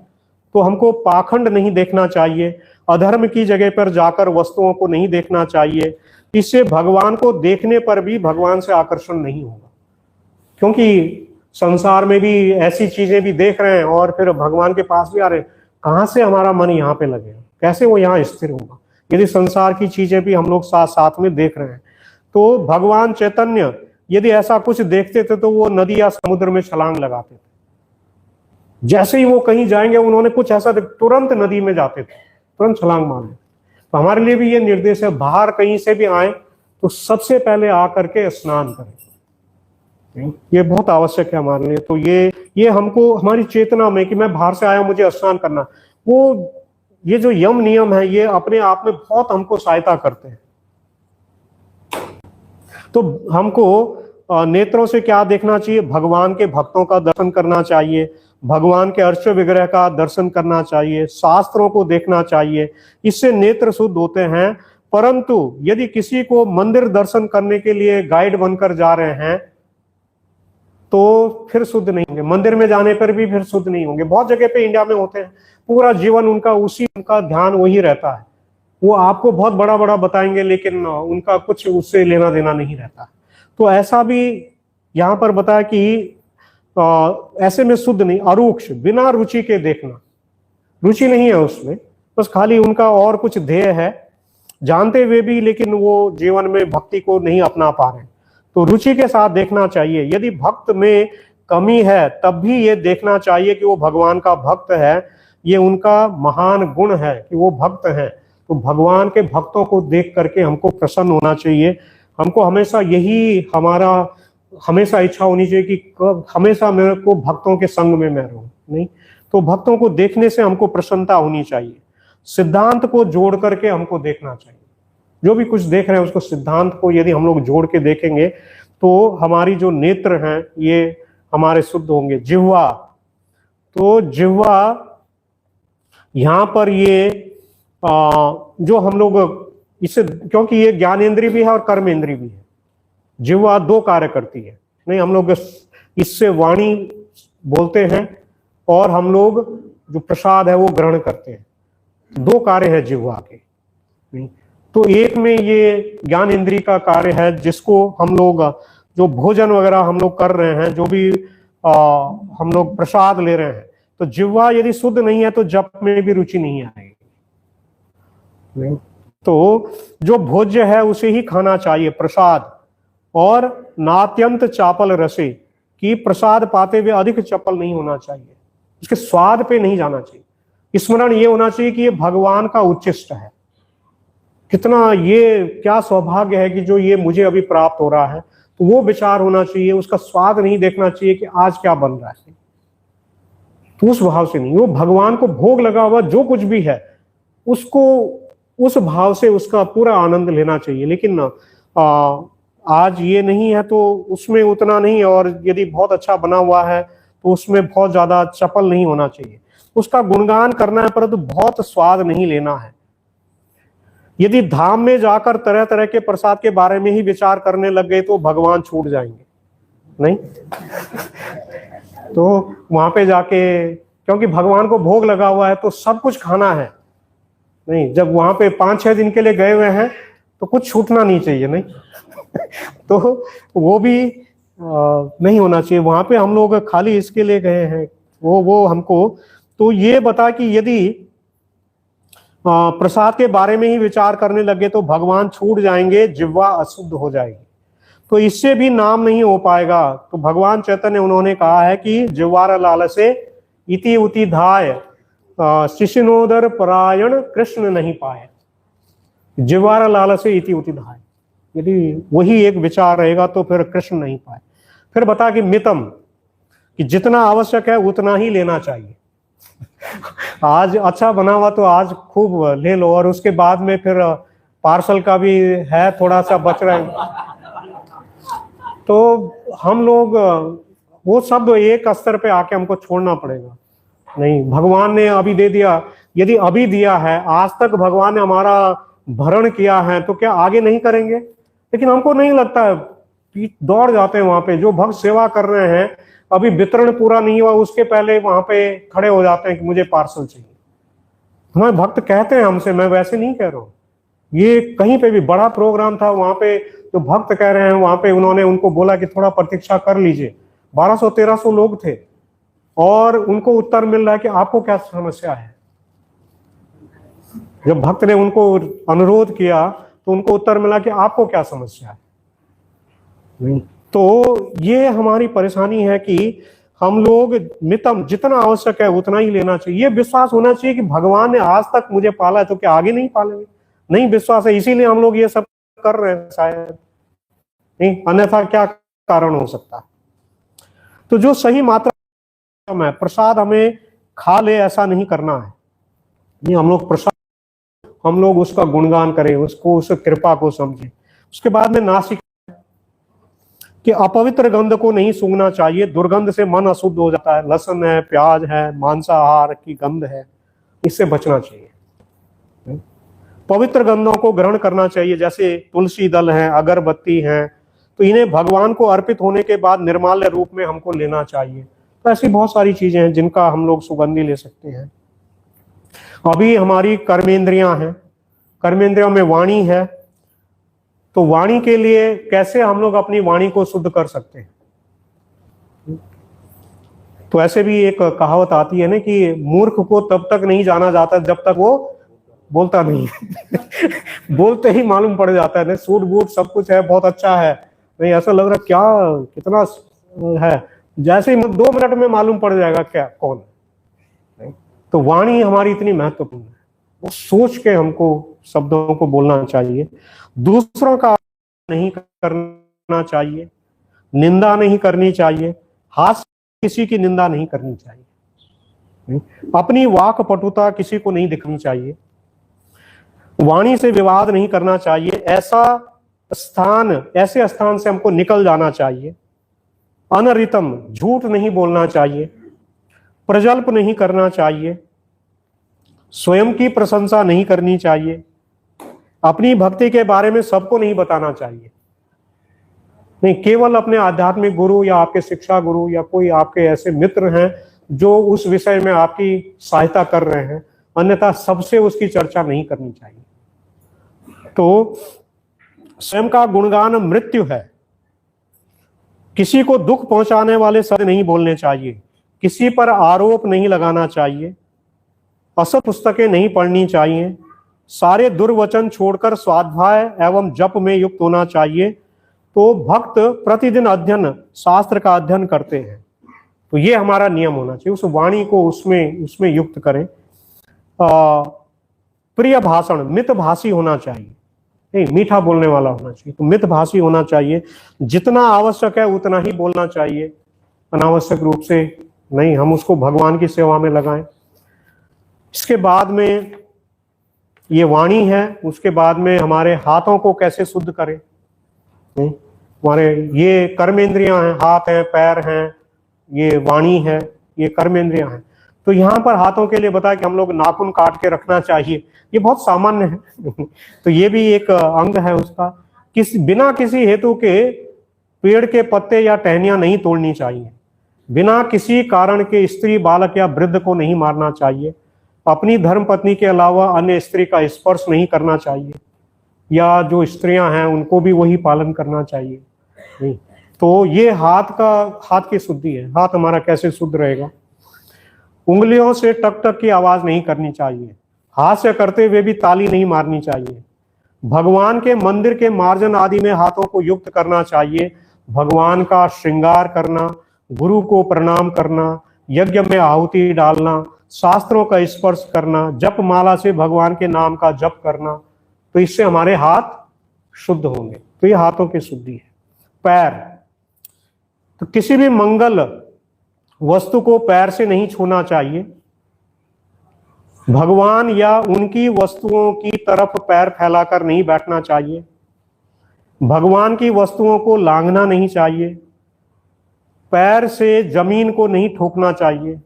तो हमको पाखंड नहीं देखना चाहिए, अधर्म की जगह पर जाकर वस्तुओं को नहीं देखना चाहिए। इससे भगवान को देखने पर भी भगवान से आकर्षण नहीं होगा, क्योंकि संसार में भी ऐसी चीजें भी देख रहे हैं और फिर भगवान के पास भी आ रहे हैं। कहाँ से हमारा मन यहाँ पे लगेगा, कैसे वो यहाँ स्थिर होगा यदि संसार की चीजें भी हम लोग साथ साथ में देख रहे हैं। तो भगवान चैतन्य यदि ऐसा कुछ देखते थे तो वो नदी या समुद्र में छलांग लगाते थे। जैसे ही वो कहीं जाएंगे, उन्होंने कुछ ऐसा तुरंत नदी में जाते थे, तुरंत छलांग मार लेते। तो हमारे लिए भी ये निर्देश है, बाहर कहीं से भी आए तो सबसे पहले आकर के स्नान करें। ये बहुत आवश्यक है हमारे लिए। तो ये हमको हमारी चेतना में कि मैं बाहर से आया, मुझे स्नान करना, वो ये जो यम नियम है ये अपने आप में बहुत हमको सहायता करते हैं। तो हमको नेत्रों से क्या देखना चाहिए? भगवान के भक्तों का दर्शन करना चाहिए, भगवान के अर्च विग्रह का दर्शन करना चाहिए, शास्त्रों को देखना चाहिए, इससे नेत्र शुद्ध होते हैं। परंतु यदि किसी को मंदिर दर्शन करने के लिए गाइड बनकर जा रहे हैं तो फिर शुद्ध नहीं होंगे, मंदिर में जाने पर भी फिर शुद्ध नहीं होंगे। बहुत जगह पे इंडिया में होते हैं, पूरा जीवन उनका उनका ध्यान वही रहता है। वो आपको बहुत बड़ा बड़ा बताएंगे लेकिन उनका कुछ उससे लेना देना नहीं रहता। तो ऐसा भी यहाँ पर बताया कि ऐसे में शुद्ध नहीं, अरूक्ष, बिना रुचि के देखना, रुचि नहीं है उसमें, बस खाली उनका और कुछ ध्येय है, जानते हुए भी लेकिन वो जीवन में भक्ति को नहीं अपना पा रहे। तो रुचि के साथ देखना चाहिए। यदि भक्त में कमी है तब भी ये देखना चाहिए कि वो भगवान का भक्त है, ये उनका महान गुण है कि वो भक्त है। तो भगवान के भक्तों को देख करके हमको प्रसन्न होना चाहिए। हमको हमेशा यही हमेशा इच्छा होनी चाहिए कि हमेशा मेरे को भक्तों के संग में मैं रहूं। नहीं तो भक्तों को देखने से हमको प्रसन्नता होनी चाहिए। सिद्धांत को जोड़ करके हमको देखना चाहिए। जो भी कुछ देख रहे हैं उसको, सिद्धांत को यदि हम लोग जोड़ के देखेंगे तो हमारी जो नेत्र हैं ये हमारे शुद्ध होंगे। जिह्वा, तो जिह्वा यहाँ पर ये जो हम लोग इससे, क्योंकि ये ज्ञानेंद्री भी है और कर्मेंद्री भी है, जिह्वा दो कार्य करती है। नहीं, हम लोग इससे वाणी बोलते हैं और हम लोग जो प्रसाद है वो ग्रहण करते हैं। दो कार्य है जिह्वा के। नहीं तो एक में ये ज्ञान इंद्री का कार्य है जिसको हम लोग जो भोजन वगैरह हम लोग कर रहे हैं, जो भी हम लोग प्रसाद ले रहे हैं, तो जिह्वा यदि शुद्ध नहीं है तो जप में भी रुचि नहीं आएगी। नहीं तो जो भोज्य है उसे ही खाना चाहिए, प्रसाद। और नात्यंत चापल रसे, कि प्रसाद पाते हुए अधिक चपल नहीं होना चाहिए, उसके स्वाद पे नहीं जाना चाहिए। स्मरण ये होना चाहिए कि ये भगवान का उच्चिष्ट है, कितना ये क्या सौभाग्य है कि जो ये मुझे अभी प्राप्त हो रहा है। तो वो विचार होना चाहिए, उसका स्वाद नहीं देखना चाहिए कि आज क्या बन रहा है। तो उस भाव से नहीं, वो भगवान को भोग लगा हुआ जो कुछ भी है उसको उस भाव से उसका पूरा आनंद लेना चाहिए। लेकिन आज ये नहीं है तो उसमें उतना नहीं, और यदि बहुत अच्छा बना हुआ है तो उसमें बहुत ज्यादा चपल नहीं होना चाहिए। उसका गुणगान करना है परंतु बहुत स्वाद नहीं लेना है। यदि धाम में जाकर तरह तरह के प्रसाद के बारे में ही विचार करने लग गए तो भगवान छूट जाएंगे। नहीं तो वहां पे जाके, क्योंकि भगवान को भोग लगा हुआ है तो सब कुछ खाना है। नहीं, जब वहां पे 5-6 दिन के लिए गए हुए हैं तो कुछ छूटना नहीं चाहिए। नहीं तो वो भी नहीं होना चाहिए। वहां पे हम लोग खाली इसके लिए गए हैं, वो हमको तो ये बता कि यदि प्रसाद के बारे में ही विचार करने लगे तो भगवान छूट जाएंगे, जिह्वा अशुद्ध हो जाएगी, तो इससे भी नाम नहीं हो पाएगा। तो भगवान चैतन्य उन्होंने कहा है कि जिह्वार लालसे इति उति धाय शिशिनोदर परायण कृष्ण नहीं पाए। जिह्वार लालसे इति उति धाय, यदि वही एक विचार रहेगा तो फिर कृष्ण नहीं पाए। फिर बता कि मितम, कि जितना आवश्यक है उतना ही लेना चाहिए। आज अच्छा बना हुआ तो आज खूब ले लो, और उसके बाद में फिर पार्सल का भी है, थोड़ा सा बच रहा है। तो हम लोग वो सब एक स्तर पे आके हमको छोड़ना पड़ेगा। नहीं, भगवान ने अभी दे दिया, यदि अभी दिया है, आज तक भगवान ने हमारा भरण किया है, तो क्या आगे नहीं करेंगे? लेकिन हमको नहीं लगता है, दौड़ जाते हैं वहां पे। जो भक्त सेवा कर रहे हैं अभी वितरण पूरा नहीं हुआ उसके पहले वहां पे खड़े हो जाते हैं कि मुझे पार्सल चाहिए। हमारे भक्त कहते हैं हमसे, मैं वैसे नहीं कह रहा हूं। ये कहीं पे भी बड़ा प्रोग्राम था, वहां पे जो भक्त कह रहे हैं, वहां पे उन्होंने उनको बोला कि थोड़ा प्रतीक्षा कर लीजिए। 1200-1300 लोग थे और उनको उत्तर मिल रहा है कि आपको क्या समस्या है। जब भक्त ने उनको अनुरोध किया तो उनको उत्तर मिला कि आपको क्या समस्या है। नहीं, तो ये हमारी परेशानी है कि हम लोग मितम जितना आवश्यक है उतना ही लेना चाहिए। ये विश्वास होना चाहिए कि भगवान ने आज तक मुझे पाला है तो क्या आगे नहीं पालेंगे। नहीं विश्वास है, इसीलिए हम लोग ये सब कर रहे हैं शायद, नहीं अन्यथा क्या कारण हो सकता है। तो जो सही मात्रा में प्रसाद हमें खा ले ऐसा नहीं करना है। नहीं, हम लोग प्रसाद, हम लोग उसका गुणगान करें, उसको, उस कृपा को समझें। उसके बाद में नासिक कि अपवित्र गंध को नहीं सूंघना चाहिए, दुर्गंध से मन अशुद्ध हो जाता है। लहसुन है, प्याज है, मांसाहार की गंध है, इससे बचना चाहिए। पवित्र गंधों को ग्रहण करना चाहिए, जैसे तुलसी दल है, अगरबत्ती है, तो इन्हें भगवान को अर्पित होने के बाद निर्माल्य रूप में हमको लेना चाहिए। तो ऐसी बहुत सारी चीजें हैं जिनका हम लोग सुगंधी ले सकते हैं। अभी हमारी कर्मेंद्रियां हैं, कर्मेंद्रियों में वाणी है, तो वाणी के लिए कैसे हम लोग अपनी वाणी को शुद्ध कर सकते हैं। तो ऐसे भी एक कहावत आती है ना कि मूर्ख को तब तक नहीं जाना जाता जब तक वो बोलता नहीं बोलते ही मालूम पड़ जाता है ना, सूट बूट सब कुछ है, बहुत अच्छा है, नहीं ऐसा लग रहा क्या कितना है, जैसे ही 2 मिनट में मालूम पड़ जाएगा क्या कौन है। तो वाणी हमारी इतनी महत्वपूर्ण है, वो सोच के हमको शब्दों को बोलना चाहिए। दूसरों का नहीं करना चाहिए, निंदा नहीं करनी चाहिए, हाथ किसी की निंदा नहीं करनी चाहिए, अपनी वाक पटुता किसी को नहीं दिखनी चाहिए, वाणी से विवाद नहीं करना चाहिए, ऐसे स्थान से हमको निकल जाना चाहिए। अनरितम झूठ नहीं बोलना चाहिए, प्रजल्प नहीं करना चाहिए, स्वयं की प्रशंसा नहीं करनी चाहिए, अपनी भक्ति के बारे में सबको नहीं बताना चाहिए। नहीं, केवल अपने आध्यात्मिक गुरु या आपके शिक्षा गुरु या कोई आपके ऐसे मित्र हैं जो उस विषय में आपकी सहायता कर रहे हैं, अन्यथा सबसे उसकी चर्चा नहीं करनी चाहिए। तो स्वयं का गुणगान मृत्यु है, किसी को दुख पहुंचाने वाले शब्द नहीं बोलने चाहिए, किसी पर आरोप नहीं लगाना चाहिए, असत पुस्तकें नहीं पढ़नी चाहिए, सारे दुर्वचन छोड़कर स्वाध्याय एवं जप में युक्त होना चाहिए। तो भक्त प्रतिदिन अध्ययन, शास्त्र का अध्ययन करते हैं, तो ये हमारा नियम होना चाहिए। उस वाणी को उसमें युक्त करें। प्रिय भाषण, मितभाषी होना चाहिए, नहीं मीठा बोलने वाला होना चाहिए, तो मितभाषी होना चाहिए। जितना आवश्यक है उतना ही बोलना चाहिए, अनावश्यक रूप से नहीं, हम उसको भगवान की सेवा में लगाएं। इसके बाद में ये वाणी है, उसके बाद में हमारे हाथों को कैसे शुद्ध करें। हमारे ये कर्मेंद्रियां हैं, हाथ हैं, पैर हैं, ये वाणी है, ये कर्मेंद्रियां हैं। तो यहाँ पर हाथों के लिए बताया कि हम लोग नाखून काट के रखना चाहिए, ये बहुत सामान्य है तो ये भी एक अंग है उसका। बिना किसी हेतु के पेड़ के पत्ते या टहनियां नहीं तोड़नी चाहिए, बिना किसी कारण के स्त्री, बालक या वृद्ध को नहीं मारना चाहिए, अपनी धर्म पत्नी के अलावा अन्य स्त्री का स्पर्श नहीं करना चाहिए, या जो स्त्रियां हैं उनको भी वही पालन करना चाहिए। नहीं, तो ये हाथ की शुद्धि है। हाथ हमारा कैसे शुद्ध रहेगा। उंगलियों से टक टक की आवाज नहीं करनी चाहिए, हास्य करते हुए भी ताली नहीं मारनी चाहिए, भगवान के मंदिर के मार्जन आदि में हाथों को युक्त करना चाहिए, भगवान का श्रृंगार करना, गुरु को प्रणाम करना, यज्ञ में आहुति डालना, शास्त्रों का स्पर्श करना, जप माला से भगवान के नाम का जप करना, तो इससे हमारे हाथ शुद्ध होंगे। तो ये हाथों की शुद्धि है। पैर, तो किसी भी मंगल वस्तु को पैर से नहीं छूना चाहिए, भगवान या उनकी वस्तुओं की तरफ पैर फैलाकर नहीं बैठना चाहिए, भगवान की वस्तुओं को लांघना नहीं चाहिए, पैर से जमीन को नहीं ठोकना चाहिए,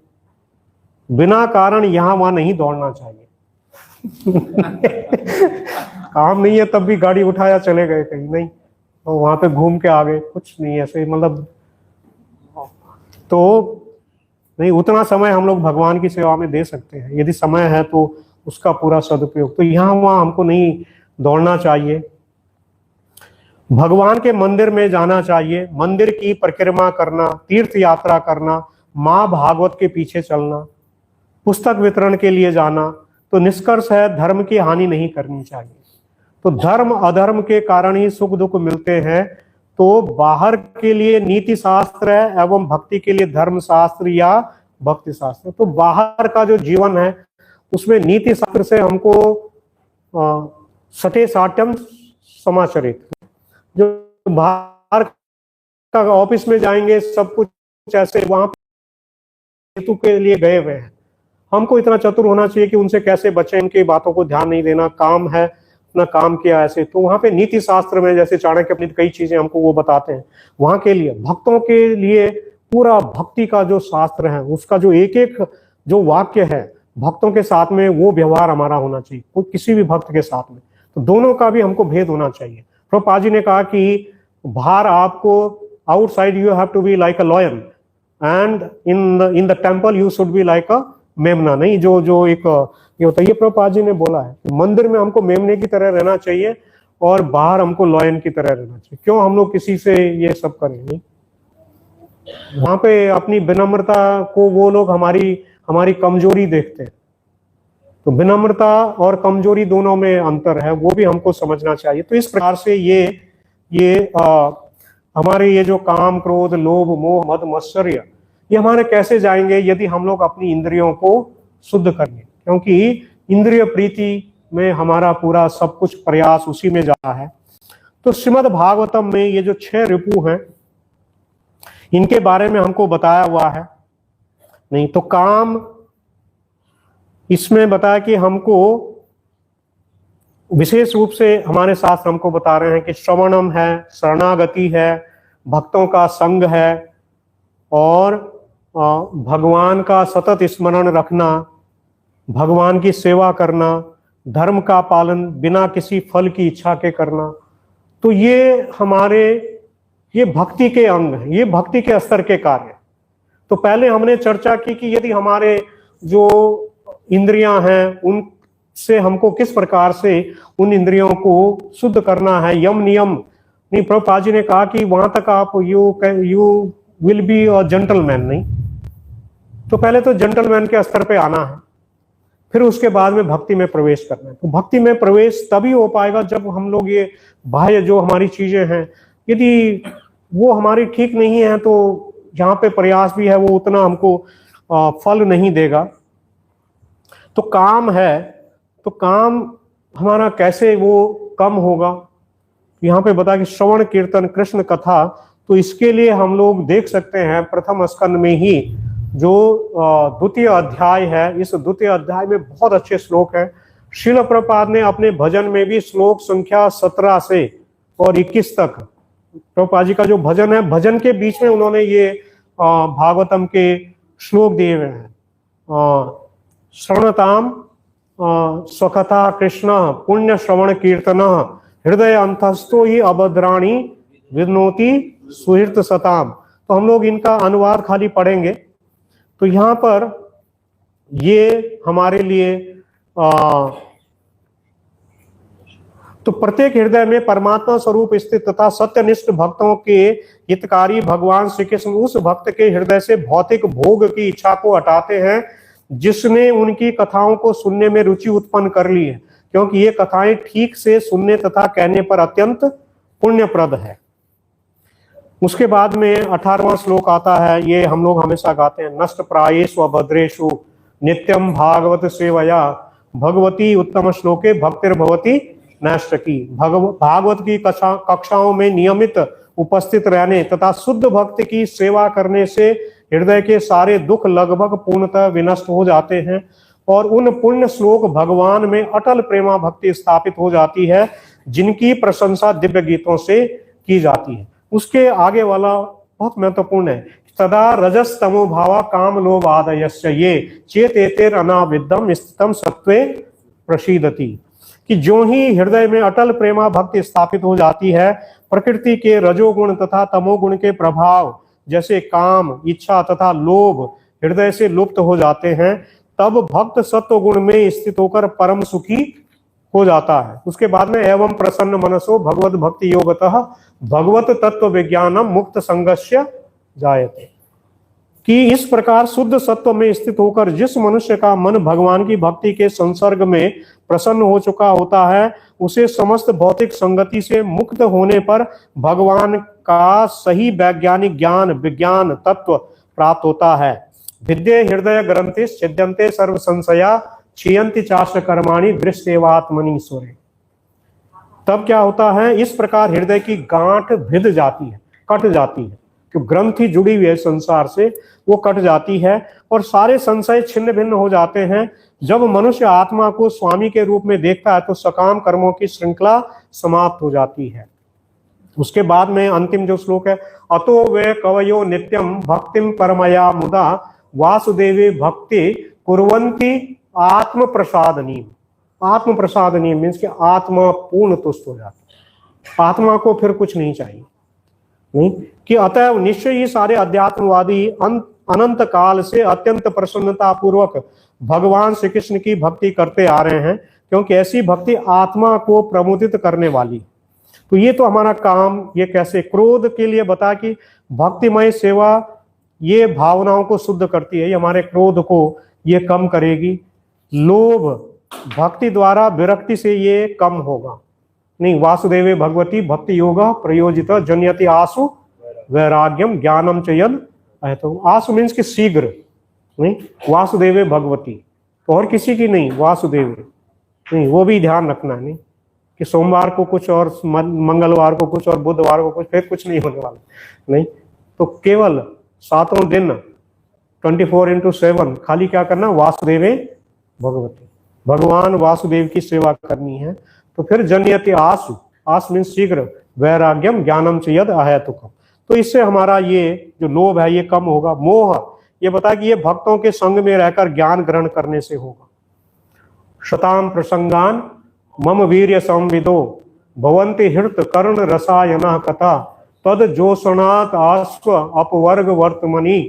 बिना कारण यहां वहां नहीं दौड़ना चाहिए काम नहीं है तब भी गाड़ी उठाया चले गए कहीं, नहीं तो वहां पे घूम के आ गए, कुछ नहीं ऐसे, मतलब तो नहीं, उतना समय हम लोग भगवान की सेवा में दे सकते हैं, यदि समय है तो उसका पूरा सदुपयोग। तो यहाँ वहाँ हमको नहीं दौड़ना चाहिए, भगवान के मंदिर में जाना चाहिए, मंदिर की परिक्रमा करना, तीर्थ यात्रा करना, माँ भागवत के पीछे चलना, पुस्तक वितरण के लिए जाना। तो निष्कर्ष है, धर्म की हानि नहीं करनी चाहिए। तो धर्म अधर्म के कारण ही सुख दुख मिलते हैं। तो बाहर के लिए नीति शास्त्र है एवं भक्ति के लिए धर्म शास्त्र या भक्ति शास्त्र। तो बाहर का जो जीवन है उसमें नीति शास्त्र से हमको सटे साट्यम समाचरित, जो बाहर का ऑफिस में जाएंगे सब कुछ ऐसे वहां हेतु के लिए गए हुए हैं, हमको इतना चतुर होना चाहिए कि उनसे कैसे बचें, इनकी बातों को ध्यान नहीं देना, काम है अपना काम किया ऐसे। तो वहां पे नीति शास्त्र में जैसे चाणक्य अपनी कई चीजें हमको वो बताते हैं। वहां के लिए भक्तों के लिए पूरा भक्ति का जो शास्त्र है उसका जो एक एक जो वाक्य है भक्तों के साथ में वो व्यवहार हमारा होना चाहिए, कोई किसी भी भक्त के साथ में। तो दोनों का भी हमको भेद होना चाहिए। प्रभुपाद जी ने कहा कि बाहर आपको outside you have to be like a lion and in the temple you should be like a मेमना। नहीं, जो एक ये होता है, ये प्रभुपाद जी ने बोला है, मंदिर में हमको मेमने की तरह रहना चाहिए और बाहर हमको लॉयन की तरह रहना चाहिए। क्यों हम लोग किसी से ये सब करें? नहीं, वहां पे अपनी विनम्रता को वो लोग हमारी कमजोरी देखते हैं। तो विनम्रता और कमजोरी दोनों में अंतर है, वो भी हमको समझना चाहिए। तो इस प्रकार से ये हमारे ये जो काम क्रोध लोभ मोह मद मत्सर्य ये हमारे कैसे जाएंगे यदि हम लोग अपनी इंद्रियों को शुद्ध करेंगे, क्योंकि इंद्रिय प्रीति में हमारा पूरा सब कुछ प्रयास उसी में जा रहा है। तो श्रीमद् भागवतम में ये जो 6 रिपु हैं इनके बारे में हमको बताया हुआ है। नहीं तो काम इसमें बताया कि हमको विशेष रूप से हमारे शास्त्र हमको बता रहे हैं कि श्रवणम है, शरणागति है, भक्तों का संग है और भगवान का सतत स्मरण रखना, भगवान की सेवा करना, धर्म का पालन बिना किसी फल की इच्छा के करना। तो ये भक्ति के अंग हैं, ये भक्ति के स्तर के कार्य। तो पहले हमने चर्चा की कि यदि हमारे जो इंद्रियां हैं उनसे हमको किस प्रकार से उन इंद्रियों को शुद्ध करना है, यम नियम। नहीं, प्रभुपाद जी ने कहा कि वहां तक आप you will be a gentleman. नहीं, तो पहले तो जेंटलमैन के स्तर पे आना है, फिर उसके बाद में भक्ति में प्रवेश करना है। तो भक्ति में प्रवेश तभी हो पाएगा जब हम लोग ये बाह्य जो हमारी चीजें हैं यदि वो हमारी ठीक नहीं है तो जहाँ पे प्रयास भी है वो उतना हमको फल नहीं देगा। तो काम है, तो काम हमारा कैसे वो कम होगा? यहाँ पे बता कि श्रवण कीर्तन कृष्ण कथा। तो इसके लिए हम लोग देख सकते हैं प्रथम स्कंद में ही जो द्वितीय अध्याय है, इस द्वितीय अध्याय में बहुत अच्छे श्लोक हैं। श्रील प्रभुपाद ने अपने भजन में भी श्लोक संख्या 17 से और 21 तक प्रभुपाद जी का जो भजन है, भजन के बीच में उन्होंने ये भागवतम के श्लोक दिए हुए हैं। श्रवणताम स्वकथा कृष्ण पुण्य श्रवण कीर्तन हृदय अंतस्थो ही अभद्राणी विनोति सुहृत सताम। तो हम लोग इनका अनुवाद खाली पढ़ेंगे। तो यहाँ पर ये हमारे लिए तो प्रत्येक हृदय में परमात्मा स्वरूप स्थित तथा सत्यनिष्ठ भक्तों के हितकारी भगवान श्री कृष्ण उस भक्त के हृदय से भौतिक भोग की इच्छा को हटाते हैं जिसने उनकी कथाओं को सुनने में रुचि उत्पन्न कर ली है, क्योंकि ये कथाएं ठीक से सुनने तथा कहने पर अत्यंत पुण्यप्रद है। उसके बाद में 18वां श्लोक आता है, ये हम लोग हमेशा गाते हैं। नष्ट प्रायेषु अभद्रेषु नित्यम भागवत सेवया भगवती उत्तम श्लोके भक्तिर्भवती नैष्टकी। भागवत की कक्षाओं में नियमित उपस्थित रहने तथा शुद्ध भक्त की सेवा करने से हृदय के सारे दुख लगभग पूर्णतः विनष्ट हो जाते हैं और उन पुण्य श्लोक भगवान में अटल प्रेमा भक्ति स्थापित हो जाती है जिनकी प्रशंसा दिव्य गीतों से की जाती है। उसके आगे वाला बहुत महत्वपूर्ण है। तदा रजस तमो भावा काम लोभ आदयस्य ये चेतेतेर अनाविद्यम स्थितम सत्वे प्रसीदति। कि जो ही हृदय में अटल प्रेमा भक्ति स्थापित हो जाती है, प्रकृति के रजोगुण तथा तमोगुण के प्रभाव जैसे काम, इच्छा तथा लोभ हृदय से लुप्त हो जाते हैं, तब भक्त सत्व गुण में स्थित होकर परम सुखी हो जाता है। उसके बाद में एवं प्रसन्न मनसो भगवत भक्ति योगतः भगवत तत्व विज्ञानम मुक्त संगस्य जायते, कि इस प्रकार शुद्ध सत्व में स्थित होकर जिस मनुष्य का मन भगवान की भक्ति के संसर्ग में प्रसन्न हो चुका होता है, उसे समस्त भौतिक संगति से मुक्त होने पर भगवान का सही वैज्ञानिक ज्ञान विज्ञान तत्व प्राप्त होता है। विद्ये हृदय ग्रंथि छिद्यन्ते सर्व संशया क्षीयन्ति चाष्ट कर्माणि दृश्येवात्मनीश्वरे। तब क्या होता है, इस प्रकार हृदय की गांठ भिद जाती है, कट जाती है, जो ग्रंथि जुड़ी हुई है संसार से वो कट जाती है और सारे संशय छिन्न भिन्न हो जाते हैं। जब मनुष्य आत्मा को स्वामी के रूप में देखता है तो सकाम कर्मों की श्रृंखला समाप्त हो जाती है। उसके बाद में अंतिम जो श्लोक है, अतो वे कवयो नित्यम भक्तिम परमया मुदा वासुदेवे भक्ति कुर्वन्ति आत्म प्रसादनीम। आत्म प्रसादनीम मीन्स कि आत्मा पूर्ण तुष्ट हो जाती, आत्मा को फिर कुछ नहीं चाहिए, नहीं कि अतः निश्चय ही सारे अध्यात्मवादी अनंत काल से अत्यंत प्रसन्नता पूर्वक भगवान श्री कृष्ण की भक्ति करते आ रहे हैं, क्योंकि ऐसी भक्ति आत्मा को प्रमुदित करने वाली। तो ये तो हमारा काम, ये कैसे क्रोध के लिए बता कि भक्तिमय सेवा ये भावनाओं को शुद्ध करती है, ये हमारे क्रोध को ये कम करेगी। लोभ भक्ति द्वारा विरक्ति से ये कम होगा। नहीं, वासुदेवे भगवती भक्ति योगा प्रयोजित जन्यति आसु वैराग्यम ज्ञानम च यद अहेतु। आसु मीन्स कि शीघ्र, नहीं वासुदेवे भगवती, तो और किसी की नहीं, वासुदेवे नहीं, वो भी ध्यान रखना है, नहीं कि सोमवार को कुछ और मंगलवार को कुछ और बुधवार को कुछ, फिर कुछ नहीं होने वाला, नहीं। तो केवल 7 दिन 24/7 खाली क्या करना, वासुदेवे भगवती, भगवान वासुदेव की सेवा करनी है। तो फिर जन्यति आसु, आस मीन्स शीघ्र, वैराग्यम ज्ञानम च यद अहेतुकम, तो इससे हमारा ये जो लोभ है ये कम होगा। मोह ये बता कि ये भक्तों के संग में रहकर ज्ञान ग्रहण करने से होगा। शताम प्रसंगान मम वीर्य संविदो भवन्ति हृत कर्ण रसायना कथा तद जोषणात आस्व अपवर्ग वर्तमनि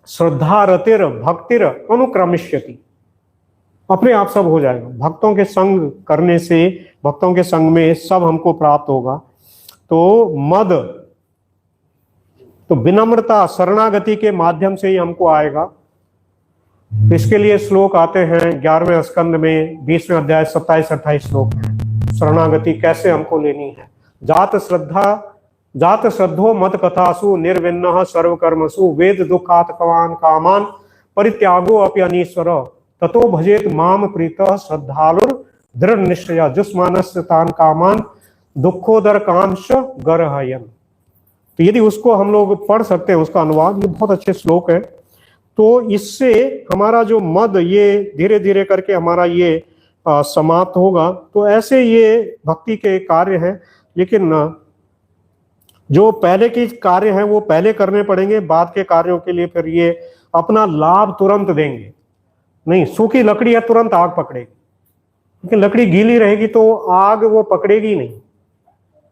श्रद्धा रतिर भक्तिर अनुक्रमिष्यति। अपने आप सब हो जाएगा, भक्तों के संग करने से, भक्तों के संग में सब हमको प्राप्त होगा। तो मद, तो विनम्रता शरणागति के माध्यम से ही हमको आएगा। इसके लिए श्लोक आते हैं 11वें स्कंद में 20वें अध्याय 27-28 श्लोक हैं। शरणागति कैसे हमको लेनी है। जात श्रद्धो मत कथासु निर्विन्नः सर्वकर्मसु वेद दुखात्मकान कामान परित्यागो अपि अनीश्वर ततो भजेत माम प्रीतः श्रद्धालुर दृढ़ निश्चय जुष्मानस्य तान कामान दुखोदर कांश गरहयन। तो यदि उसको हम लोग पढ़ सकते हैं, उसका अनुवाद, ये बहुत अच्छे श्लोक है। तो इससे हमारा जो मद ये धीरे धीरे करके हमारा ये समाप्त होगा। तो ऐसे ये भक्ति के कार्य हैं, लेकिन जो पहले के कार्य हैं वो पहले करने पड़ेंगे, बाद के कार्यों के लिए फिर ये अपना लाभ तुरंत देंगे नहीं। सूखी लकड़ी है तुरंत आग पकड़ेगी, लेकिन लकड़ी गीली रहेगी तो आग वो पकड़ेगी नहीं।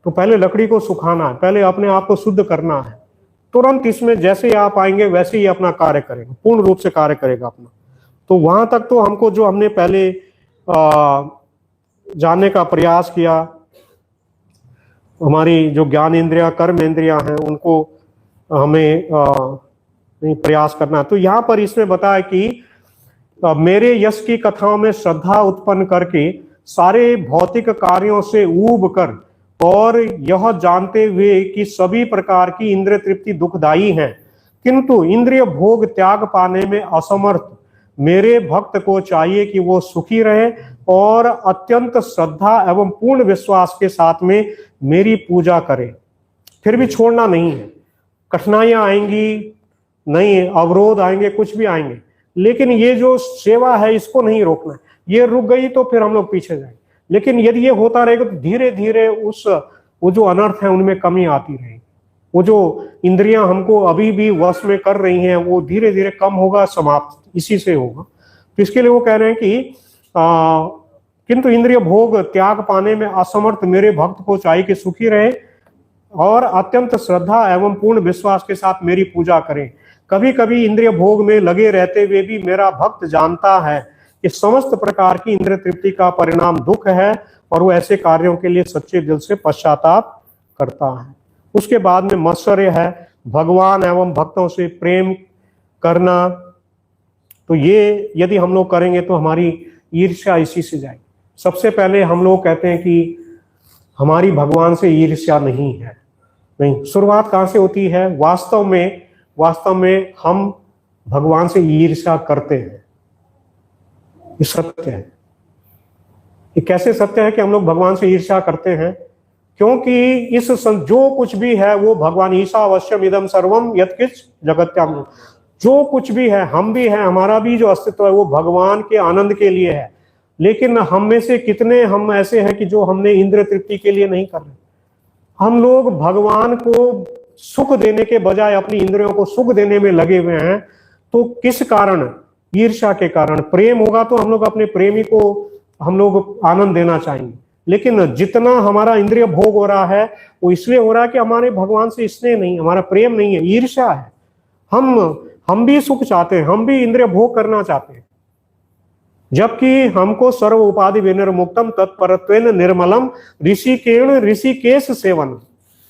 तो पहले लकड़ी को सुखाना है, पहले अपने आप को शुद्ध करना है, तुरंत इसमें जैसे ही आप आएंगे वैसे ही अपना कार्य करेगा, पूर्ण रूप से कार्य करेगा अपना। तो वहां तक तो हमको जो हमने पहले जानने का प्रयास किया, हमारी जो ज्ञान इंद्रिया कर्म इंद्रिया हैं उनको हमें प्रयास करना। तो यहाँ पर इसमें बताया कि मेरे यश की कथाओं में श्रद्धा उत्पन्न करके सारे भौतिक कार्यों से ऊब कर और यह जानते हुए कि सभी प्रकार की इंद्रिय तृप्ति दुखदायी है, किंतु इंद्रिय भोग त्याग पाने में असमर्थ मेरे भक्त को चाहिए कि वो सुखी रहे और अत्यंत श्रद्धा एवं पूर्ण विश्वास के साथ में मेरी पूजा करे। फिर भी छोड़ना नहीं है, कठिनाइयां आएंगी, नहीं अवरोध आएंगे, कुछ भी आएंगे, लेकिन ये जो सेवा है इसको नहीं रोकना है। ये रुक गई तो फिर हम लोग पीछे जाएंगे, लेकिन यदि ये होता रहेगा तो धीरे धीरे वो जो अनर्थ है उनमें कमी आती रहेगी। वो जो इंद्रियां हमको अभी भी वश में कर रही हैं वो धीरे धीरे कम होगा, समाप्त इसी से होगा। तो इसके लिए वो कह रहे हैं कि किंतु इंद्रिय भोग त्याग पाने में असमर्थ मेरे भक्त को चाहिए कि सुखी रहे और अत्यंत श्रद्धा एवं पूर्ण विश्वास के साथ मेरी पूजा करें। कभी कभी इंद्रिय भोग में लगे रहते हुए भी मेरा भक्त जानता है कि समस्त प्रकार की इंद्रिय तृप्ति का परिणाम दुख है और वो ऐसे कार्यों के लिए सच्चे दिल से पश्चाताप करता है। उसके बाद में मत्सर्य है, भगवान एवं भक्तों से प्रेम करना। तो ये यदि हम लोग करेंगे तो हमारी ईर्ष्या इसी से जाएगी। सबसे पहले हम लोग कहते हैं कि हमारी भगवान से ईर्ष्या नहीं है। नहीं, शुरुआत कहां से होती है? वास्तव में हम भगवान से ईर्ष्या करते हैं। ये सत्य है। ये कैसे सत्य है कि हम लोग भगवान से ईर्ष्या करते हैं? क्योंकि जो कुछ भी है वो भगवान, ईशा अवश्यम इदम सर्वम यत्किंच जगत्याम, जो कुछ भी है, हम भी है, हमारा भी जो अस्तित्व है वो भगवान के आनंद के लिए है। लेकिन हम में से कितने हम ऐसे हैं कि जो हमने इंद्रिय तृप्ति के लिए नहीं कर रहे। हम लोग भगवान को सुख देने के बजाय अपनी इंद्रियों को सुख देने में लगे हुए हैं। तो किस कारण? ईर्ष्या के कारण। प्रेम होगा तो हम लोग अपने प्रेमी को हम लोग आनंद देना चाहेंगे, लेकिन जितना हमारा इंद्रिय भोग हो रहा है वो इसलिए हो रहा है कि हमारे भगवान से स्नेह नहीं, हमारा प्रेम नहीं है, ईर्ष्या है। हम भी सुख चाहते हैं, हम भी इंद्रिय भोग करना चाहते हैं, जबकि हमको सर्व उपाधि विनिर्मुक्तम तत्परत्वेन निर्मलम ऋषिकेण ऋषिकेश सेवन।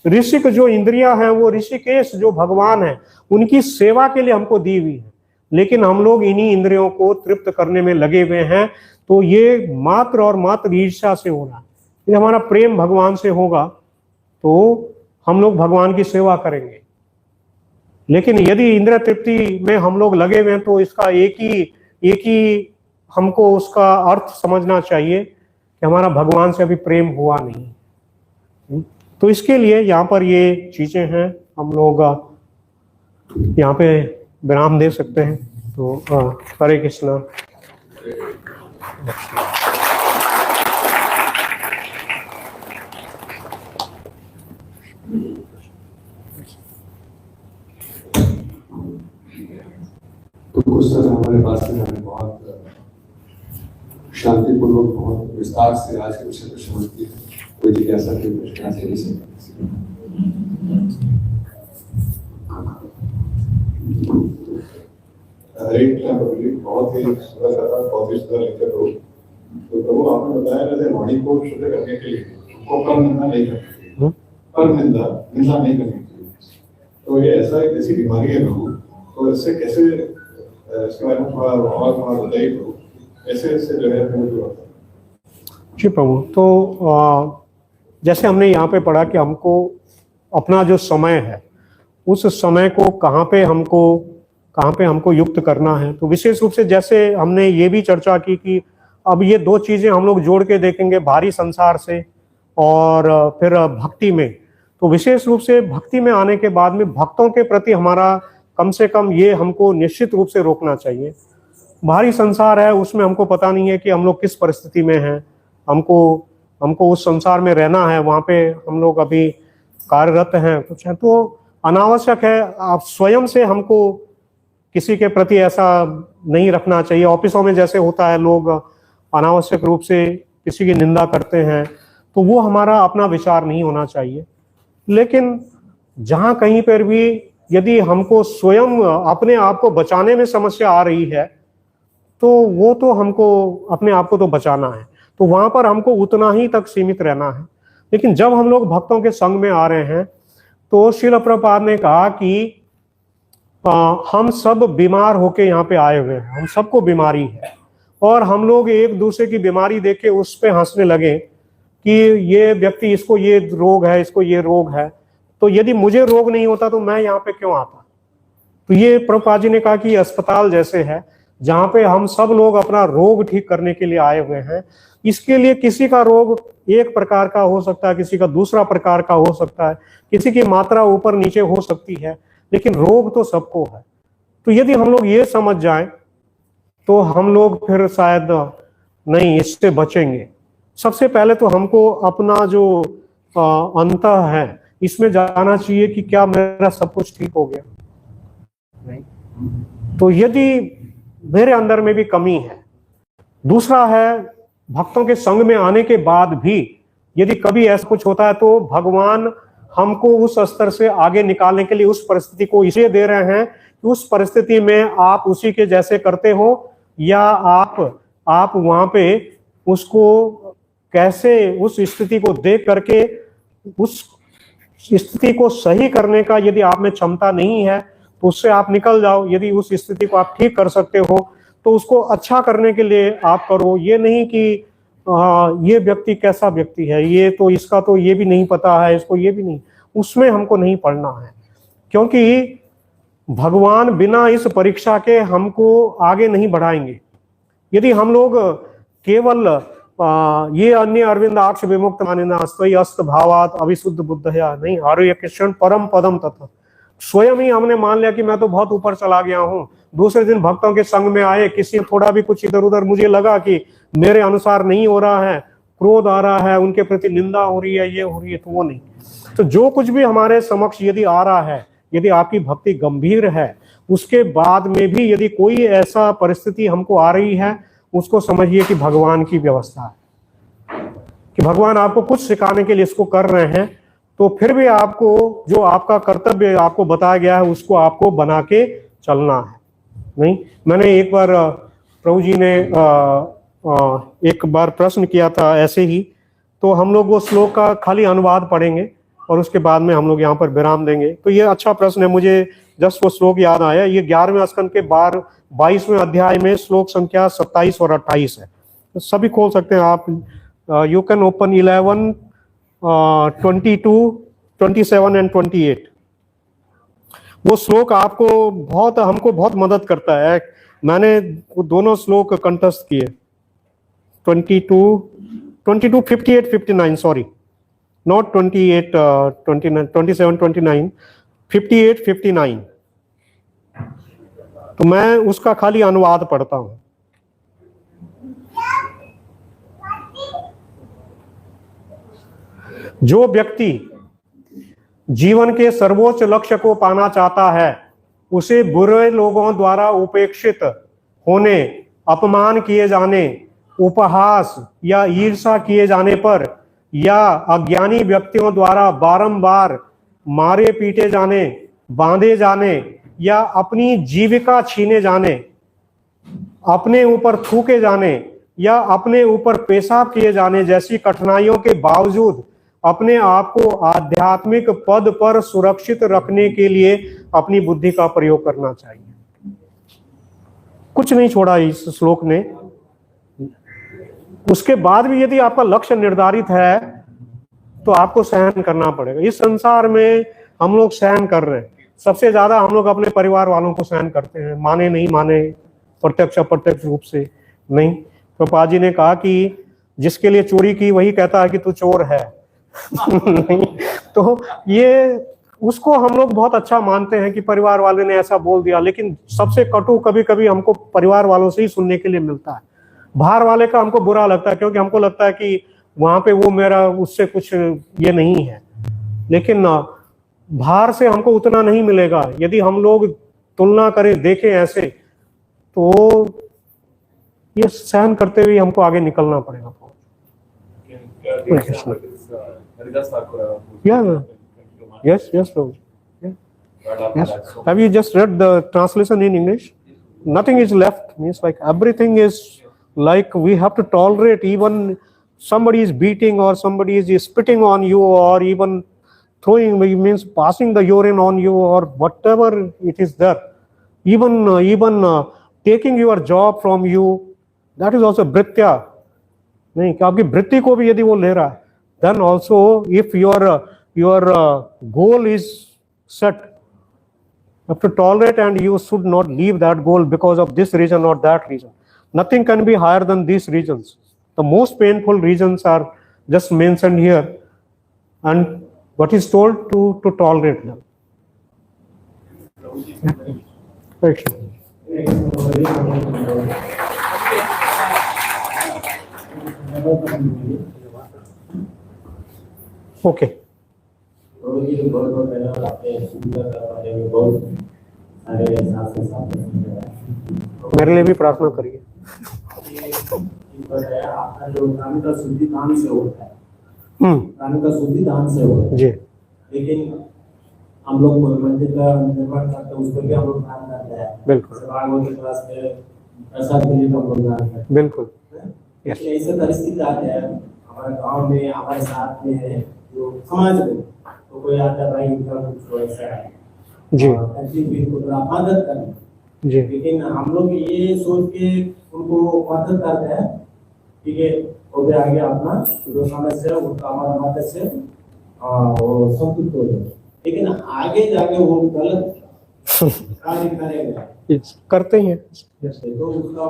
ऋषिक जो इंद्रियां हैं वो ऋषिकेश जो भगवान है उनकी सेवा के लिए हमको दी हुई है। लेकिन हम लोग इन्हीं इंद्रियों को तृप्त करने में लगे हुए हैं। तो ये मात्र और मात्र ईर्ष्या से हो रहा है। यदि हमारा प्रेम भगवान से होगा तो हम लोग भगवान की सेवा करेंगे। लेकिन यदि इंद्रिय तृप्ति में हम लोग लगे हुए हैं तो इसका एक ही हमको उसका अर्थ समझना चाहिए कि हमारा भगवान से अभी प्रेम हुआ नहीं। तो इसके लिए यहाँ पर ये चीजें हैं, हम लोग यहाँ पे विराम दे सकते हैं। तो हरे कृष्णा। तो कुछ समय हमारे पास से हमें बहुत शांतिपूर्वक, बहुत विस्तार से आज के विषय पर श्रवण किया। कोई जिज्ञासा के प्रश्न हरे कृष्णा प्रभु जी, बहुत ही सुंदर कथा, बहुत ही सुंदर लेक्चर हो। तो प्रभु आपने बताया जैसे वाणी को शुद्ध करने के लिए उसको कम निंदा नहीं करनी चाहिए, पर निंदा नहीं करनी चाहिए। तो ये ऐसा एक ऐसी बीमारी है प्रभु, तो इससे कैसे, इसके बारे में थोड़ा बताइए प्रभु, कैसे इससे जो है जी प्रभु। तो जैसे हमने यहाँ पे पढ़ा कि हमको अपना जो समय है उस समय को कहाँ पे हमको युक्त करना है। तो विशेष रूप से जैसे हमने ये भी चर्चा की कि अब ये दो चीजें हम लोग जोड़ के देखेंगे, बाहरी संसार से और फिर भक्ति में। तो विशेष रूप से भक्ति में आने के बाद में भक्तों के प्रति हमारा कम से कम ये हमको निश्चित रूप से रोकना चाहिए। बाहरी संसार है उसमें हमको पता नहीं है कि हम लोग किस परिस्थिति में हैं, हमको उस संसार में रहना है, वहाँ पे हम लोग अभी कार्यरत हैं कुछ है, तो अनावश्यक है। आप स्वयं से हमको किसी के प्रति ऐसा नहीं रखना चाहिए। ऑफिसों में जैसे होता है, लोग अनावश्यक रूप से किसी की निंदा करते हैं, तो वो हमारा अपना विचार नहीं होना चाहिए। लेकिन जहाँ कहीं पर भी यदि हमको स्वयं अपने आप को बचाने में समस्या आ रही है तो वो तो हमको अपने आप को तो बचाना है, तो वहां पर हमको उतना ही तक सीमित रहना है। लेकिन जब हम लोग भक्तों के संग में आ रहे हैं तो श्रील प्रभुपाद ने कहा कि हम सब बीमार होके यहाँ पे आए हुए हैं, हम सबको बीमारी है, और हम लोग एक दूसरे की बीमारी देख के उस पे हंसने लगे कि ये व्यक्ति, इसको ये रोग है, इसको ये रोग है, तो यदि मुझे रोग नहीं होता तो मैं यहाँ पे क्यों आता। तो ये प्रभुपाद जी ने कहा कि अस्पताल जैसे है जहाँ पे हम सब लोग अपना रोग ठीक करने के लिए आए हुए हैं। इसके लिए किसी का रोग एक प्रकार का हो सकता है, किसी का दूसरा प्रकार का हो सकता है, किसी की मात्रा ऊपर नीचे हो सकती है, लेकिन रोग तो सबको है। तो यदि हम लोग ये समझ जाएं तो हम लोग फिर शायद नहीं इससे बचेंगे। सबसे पहले तो हमको अपना जो अंतः है इसमें जाना चाहिए कि क्या मेरा सब कुछ ठीक हो गया, नहीं। तो यदि मेरे अंदर में भी कमी है। दूसरा है, भक्तों के संग में आने के बाद भी यदि कभी ऐसा कुछ होता है तो भगवान हमको उस स्तर से आगे निकालने के लिए उस परिस्थिति को इसलिए दे रहे हैं कि उस परिस्थिति में आप उसी के जैसे करते हो, या आप वहां पे उसको कैसे उस स्थिति को देख करके उस स्थिति को सही करने का यदि आप में क्षमता नहीं है तो उससे आप निकल जाओ। यदि उस स्थिति को आप ठीक कर सकते हो तो उसको अच्छा करने के लिए आप करो। ये नहीं कि ये व्यक्ति कैसा व्यक्ति है, ये तो इसका तो ये भी नहीं पता है, इसको ये भी नहीं, उसमें हमको नहीं पढ़ना है। क्योंकि भगवान बिना इस परीक्षा के हमको आगे नहीं बढ़ाएंगे। यदि हम लोग केवल ये अन्य अरविंद अक्ष विमुक्त मानिना स्वयं अस्त भावात अविशुद्ध बुद्ध है नहीं, हरे कृष्ण परम पदम तथा, स्वयं ही हमने मान लिया कि मैं तो बहुत ऊपर चला गया हूँ। दूसरे दिन भक्तों के संग में आए, किसी थोड़ा भी कुछ इधर उधर मुझे लगा कि मेरे अनुसार नहीं हो रहा है, क्रोध आ रहा है, उनके प्रति निंदा हो रही है, ये हो रही है, तो वो नहीं। तो जो कुछ भी हमारे समक्ष यदि आ रहा है, यदि आपकी भक्ति गंभीर है, उसके बाद में भी यदि कोई ऐसा परिस्थिति हमको आ रही है, उसको समझिए कि भगवान की व्यवस्था है, कि भगवान आपको कुछ सिखाने के लिए इसको कर रहे हैं। तो फिर भी आपको जो आपका कर्तव्य आपको बताया गया है उसको आपको बना के चलना है। नहीं, मैंने एक बार प्रभु जी ने एक बार प्रश्न किया था ऐसे ही, तो हम लोग वो श्लोक का खाली अनुवाद पढ़ेंगे और उसके बाद में हम लोग यहाँ पर विराम देंगे। तो ये अच्छा प्रश्न है, मुझे जस्ट वो श्लोक याद आया। ये 11वें स्कंद के 22वें अध्याय में श्लोक संख्या 27 और 28 है। तो सभी खोल सकते हैं आप। You can open 11, 22, 27 and 28। वो श्लोक हमको बहुत मदद करता है। मैंने वो दोनों श्लोक कंठस्थ किए, 22, 58, 59, सॉरी, नॉट 28, 29, 27, 29, 58, 59। तो मैं उसका खाली अनुवाद पढ़ता हूं। जो व्यक्ति जीवन के सर्वोच्च लक्ष्य को पाना चाहता है, उसे बुरे लोगों द्वारा उपेक्षित होने, अपमान किए जाने, उपहास या ईर्ष्या किए जाने पर, या अज्ञानी व्यक्तियों द्वारा बारंबार मारे पीटे जाने, बांधे जाने, या अपनी जीविका छीने जाने, अपने ऊपर थूके जाने या अपने ऊपर पेशाब किए जाने जैसी कठिनाइयों के बावजूद अपने आप को आध्यात्मिक पद पर सुरक्षित रखने के लिए अपनी बुद्धि का प्रयोग करना चाहिए। कुछ नहीं छोड़ा इस श्लोक ने। उसके बाद भी यदि आपका लक्ष्य निर्धारित है तो आपको सहन करना पड़ेगा। इस संसार में हम लोग सहन कर रहे हैं, सबसे ज्यादा हम लोग अपने परिवार वालों को सहन करते हैं, माने नहीं माने, प्रत्यक्ष अप्रत्यक्ष रूप से नहीं। प्रभुपाद जी ने कहा कि जिसके लिए चोरी की वही कहता है कि तू चोर है। नहीं, तो ये उसको हम लोग बहुत अच्छा मानते हैं कि परिवार वाले ने ऐसा बोल दिया, लेकिन सबसे कटु कभी कभी हमको परिवार वालों से ही सुनने के लिए मिलता है। बाहर वाले का हमको बुरा लगता है, क्योंकि हमको लगता है कि वहां पे वो मेरा उससे कुछ ये नहीं है, लेकिन बाहर से हमको उतना नहीं मिलेगा। यदि हम लोग तुलना करें, देखें ऐसे, तो ये सहन करते हुए हमको आगे निकलना पड़ेगा। Yes, Prabhu. Yeah. Yes. Have you just read the translation in English? Nothing is left. Means like everything is like we have to tolerate. Even somebody is beating or somebody is spitting on you or even throwing, means passing the urine on you or whatever it is there. Even taking your job from you, that is also britya. नहीं, आपकी वृत्ति को भी यदि वो ले रहा है, then also if your goal is set, you have to tolerate and you should not leave that goal because of this reason or that reason. Nothing can be higher than these reasons. The most painful reasons are just mentioned here, and what is told to tolerate them. Right. Okay, मेरे लिए भी प्रार्थना करिए। आपका जो प्राण का शुद्धि दान से होता है, प्राण का शुद्धि दान से होता है जी। लेकिन हम लोग मंदिर का निर्माण करते हैं, उस पर भी हम लोग ध्यान करते हैं। बिल्कुल भागवत के क्लास में प्रसाद के लिए हम लोग ध्यान करते हैं। बिल्कुल। लेकिन ऐसे परिस्थिति आते हैं हमारे गांव में, हमारे साथ में है जो समाज में, तो कोई आता है भाई इनका कुछ ऐसा है जी को थोड़ा मदद करनी। जी लेकिन हम लोग ये सोच के उनको मदद करते हैं, ठीक है, वो भी आगे अपना जो समस्या है उसका हमारा मदद से वो संतुष्ट हो जाए। लेकिन आगे जाके वो गलत कार्य करेगा, करते ही हैं। तो उसका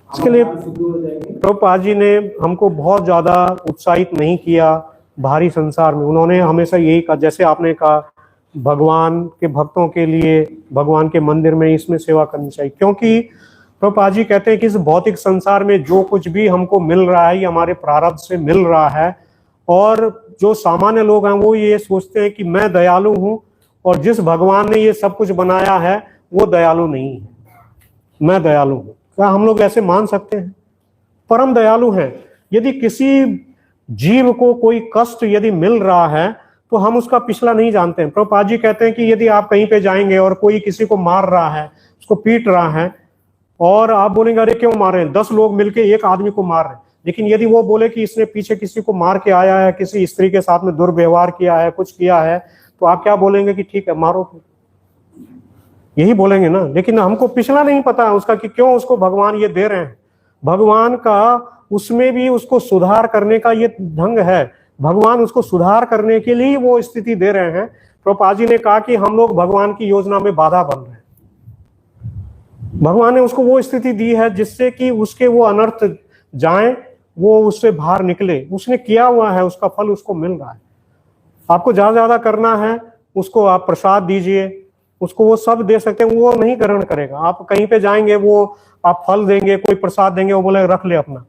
इसके लिए प्रभुपाद जी ने हमको बहुत ज्यादा उत्साहित नहीं किया बाहरी संसार में। उन्होंने हमेशा यही कहा, जैसे आपने कहा, भगवान के भक्तों के लिए भगवान के मंदिर में इसमें सेवा करनी चाहिए, क्योंकि प्रभुपाद जी कहते हैं कि इस भौतिक संसार में जो कुछ भी हमको मिल रहा है ये हमारे प्रारब्ध से मिल रहा है। और जो सामान्य लोग हैं वो ये सोचते हैं कि मैं दयालु हूं और जिस भगवान ने ये सब कुछ बनाया है वो दयालु नहीं है, मैं दयालु हूं। क्या हम लोग ऐसे मान सकते हैं? परम दयालु हैं। यदि किसी जीव को कोई कष्ट यदि मिल रहा है तो हम उसका पिछला नहीं जानते हैं। प्रभुपाद जी कहते हैं कि यदि आप कहीं पे जाएंगे और कोई किसी को मार रहा है, उसको पीट रहा है, और आप बोलेंगे अरे क्यों मार रहे हैं, 10 लोग मिलके एक आदमी को मार रहे हैं, लेकिन यदि वो बोले कि इसने पीछे किसी को मार के आया है, किसी स्त्री के साथ में दुर्व्यवहार किया है, कुछ किया है, तो आप क्या बोलेंगे कि ठीक है मारो, यही बोलेंगे ना। लेकिन हमको पिछला नहीं पता है उसका कि क्यों उसको भगवान ये दे रहे हैं। भगवान का उसमें भी उसको सुधार करने का ये ढंग है, भगवान उसको सुधार करने के लिए वो स्थिति दे रहे हैं। प्रभुपाद जी ने कहा कि हम लोग भगवान की योजना में बाधा बन रहे हैं। भगवान ने उसको वो स्थिति दी है जिससे कि उसके वो अनर्थ जाएं, वो उससे बाहर निकले। उसने किया हुआ है, उसका फल उसको मिल रहा है। आपको ज्यादा ज्यादा करना है, उसको आप प्रसाद दीजिए, उसको वो सब दे सकते हैं, वो नहीं ग्रहण करेगा। आप कहीं पे जाएंगे, वो आप फल देंगे, कोई प्रसाद देंगे, वो बोले रख ले अपना,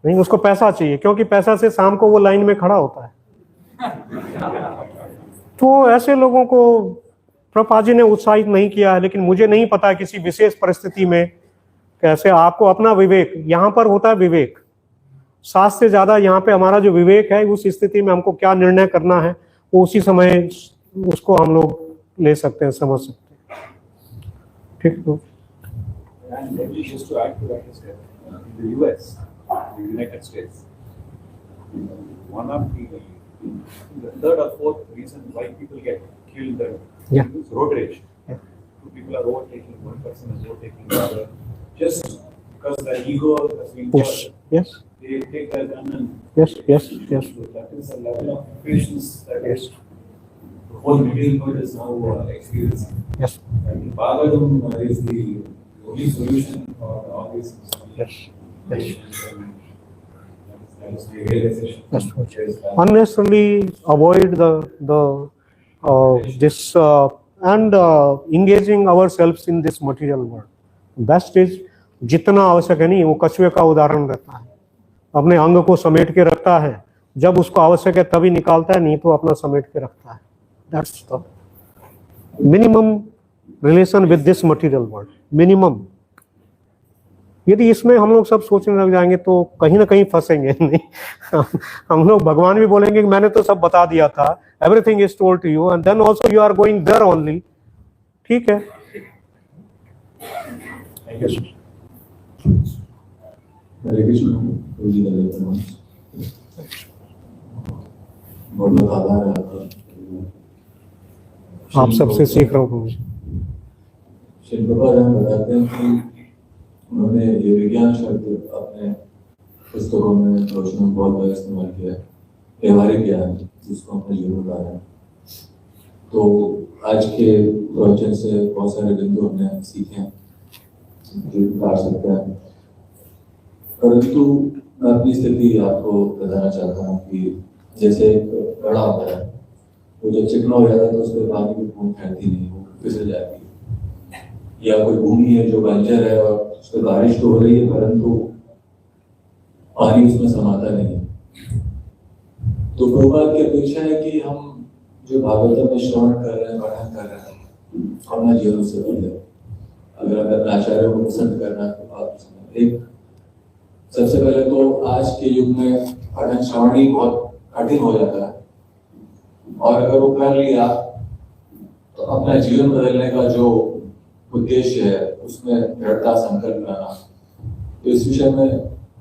नहीं, उसको पैसा चाहिए, क्योंकि पैसा से शाम को वो लाइन में खड़ा होता है। तो ऐसे लोगों को प्रभुपाद जी ने उत्साहित नहीं किया है। लेकिन मुझे नहीं पता किसी विशेष परिस्थिति में कैसे आपको अपना विवेक, यहाँ पर होता है विवेक, शास्त्र से ज्यादा यहाँ पे हमारा जो विवेक है, उस स्थिति में हमको क्या निर्णय करना है वो उसी समय उसको हम लोग ले सकते हैं, समझ सकते हैं। ठीक है। And maybe just to add to that, is that in the US, the United States, one of the third or fourth reason why people get killed is road rage. Yeah. Two people are overtaking, one person is overtaking the other, just because their ego has been Yes. Yes. They take their gun and Yes. Yes. Yes. So that is a level of patience that Yes. the whole material world is now experiencing. Yes. And Bhagavatam is the only solution for all these things. Yes. Yes. That is the realization. That's what. There is that. Unnecessarily avoid the this and engaging ourselves in this material world. Best is जितना आवश्यक है। नहीं, वो कछुए का उदाहरण रहता है, अपने अंग को समेट के रखता है, जब उसको आवश्यक है तभी निकालता है, नहीं तो अपना समेट के रखता है। That's the minimum relation with this material world, minimum। यदि इसमें हम लोग सब सोचने लग जाएंगे तो कहीं ना कहीं फंसेंगे। नहीं, हम लोग, भगवान भी बोलेंगे कि मैंने तो सब बता दिया था, everything is told to you and then also you are going there only. ठीक है। हरे कृष्ण। बहुत बहुत आभार है आपका। आप सबसे सीख रहा हूँ। श्री प्रभुपाद हमें बताते हैं कि उन्होंने ये विज्ञान शब्द अपने पुस्तकों में, रोशनी में बहुत बार इस्तेमाल किया है, व्यवहारिक ज्ञान जिसको हमने जीवन में है। तो आज के प्रवचन से बहुत सारे बिंदु हमने सीखे हैं जो उतार सकते हैं, परंतु मैं अपनी स्थिति आपको बताना चाहता हूँ कि जैसे एक घड़ा होता है, वो जब चिकना हो जाता है तो उस पर पानी की बूंद फैलती नहीं, वो फिसल जाती है। या कोई भूमि है जो बंजर है और उस पर बारिश तो हो रही है परंतु पानी उसमें समाता नहीं है। तो प्रभुपाद की अपेक्षा है कि हम जो भागवतम में श्रवण कर रहे हैं, पठन कर रहे हैं, अपना जीवन से बदले। अगर अपने आचार्यों को पसंद करना है तो बात एक सबसे पहले तो आज के युग में पठन श्रवण ही बहुत कठिन हो जाता है और अगर वो कर लिया तो अपना जीवन बदलने का जो उद्देश्य है उसमें दृढ़ता संकल्प लाना। तो इस विषय में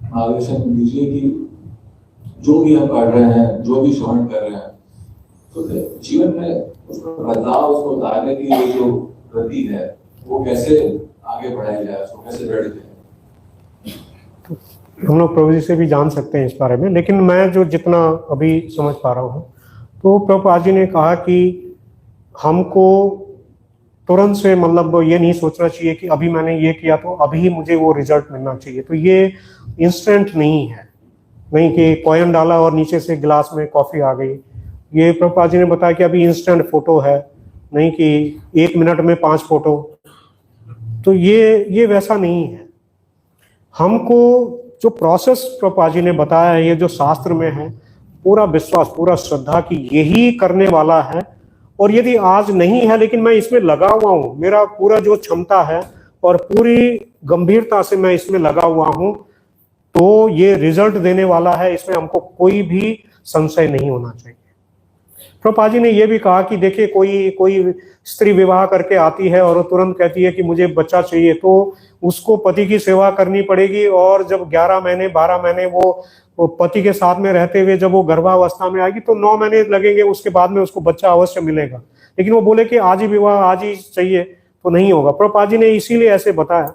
मार्गदर्शन दीजिए कि जो भी हम पढ़ रहे हैं, जो भी श्रवण कर रहे हैं, तो जीवन में उसको बदलाव, उसको उतारने की ये जो गति है वो कैसे आगे बढ़ाई जाए, उसको कैसे दृढ़ किया। हम लोग प्रभु जी से भी जान सकते हैं इस बारे में, लेकिन मैं जो जितना अभी समझ पा रहा हूँ, तो प्रभुपाद जी ने कहा कि हमको तुरंत से मतलब ये नहीं सोचना चाहिए कि अभी मैंने ये किया तो अभी मुझे वो रिजल्ट मिलना चाहिए। तो ये इंस्टेंट नहीं है, नहीं कि कॉइन डाला और नीचे से गिलास में कॉफी आ गई। ये प्रभुपाद जी ने बताया कि अभी इंस्टेंट फोटो है, नहीं कि 1 मिनट में 5 फोटो। तो ये वैसा नहीं है। हमको जो प्रोसेस प्रभुपाद जी ने बताया है, ये जो शास्त्र में है, पूरा विश्वास, पूरा श्रद्धा कि यही करने वाला है। और यदि आज नहीं है लेकिन मैं इसमें लगा हुआ हूँ, मेरा पूरा जो क्षमता है और पूरी गंभीरता से मैं इसमें लगा हुआ हूँ, तो ये रिजल्ट देने वाला है, इसमें हमको कोई भी संशय नहीं होना चाहिए। प्रभुपाद जी ने यह भी कहा कि देखिए कोई स्त्री विवाह करके आती है और वो तुरंत कहती है कि मुझे बच्चा चाहिए, तो उसको पति की सेवा करनी पड़ेगी। और जब 11 महीने 12 महीने वो पति के साथ में रहते हुए जब वो गर्भावस्था में आएगी तो 9 महीने लगेंगे, उसके बाद में उसको बच्चा अवश्य मिलेगा। लेकिन वो बोले कि आज ही विवाह, आज ही चाहिए, तो नहीं होगा। प्रभुपाद जी ने इसीलिए ऐसे बताया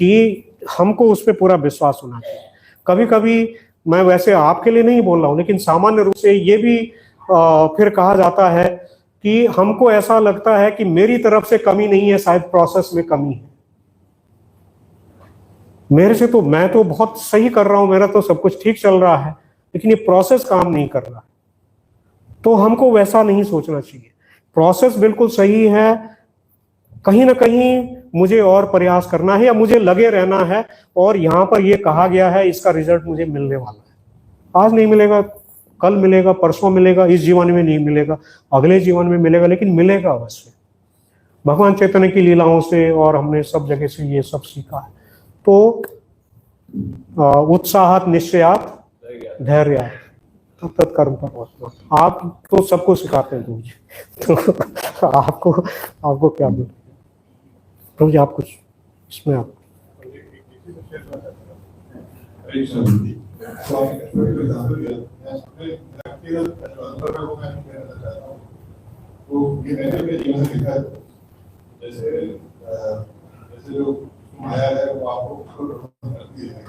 कि हमको उस पर पूरा विश्वास होना चाहिए। कभी कभी मैं वैसे आपके लिए नहीं बोल रहा हूँ, लेकिन सामान्य रूप से ये भी फिर कहा जाता है कि हमको ऐसा लगता है कि मेरी तरफ से कमी नहीं है, शायद प्रोसेस में कमी है। मेरे से तो मैं तो बहुत सही कर रहा हूं, मेरा तो सब कुछ ठीक चल रहा है, लेकिन ये प्रोसेस काम नहीं कर रहा है। तो हमको वैसा नहीं सोचना चाहिए। प्रोसेस बिल्कुल सही है, कहीं ना कहीं मुझे और प्रयास करना है या मुझे लगे रहना है। और यहाँ पर ये कहा गया है इसका रिजल्ट मुझे मिलने वाला है। आज नहीं मिलेगा, कल मिलेगा, परसों मिलेगा, इस जीवन में नहीं मिलेगा, अगले जीवन में मिलेगा, लेकिन मिलेगा अवश्य। भगवान चैतन्य की लीलाओं से और हमने सब जगह से ये सब सीखा है। तो उत्साहात निश्चयात धैर्य तत्कर्म पर। आप तो सबको सिखाते हैं प्रभु जी, तो आपको क्या बोलते प्रभु जी, आप कुछ इसमें आप तो ये मैंने अपने जीवन से लिखा है। जैसे जो माया है वो आपको करती है,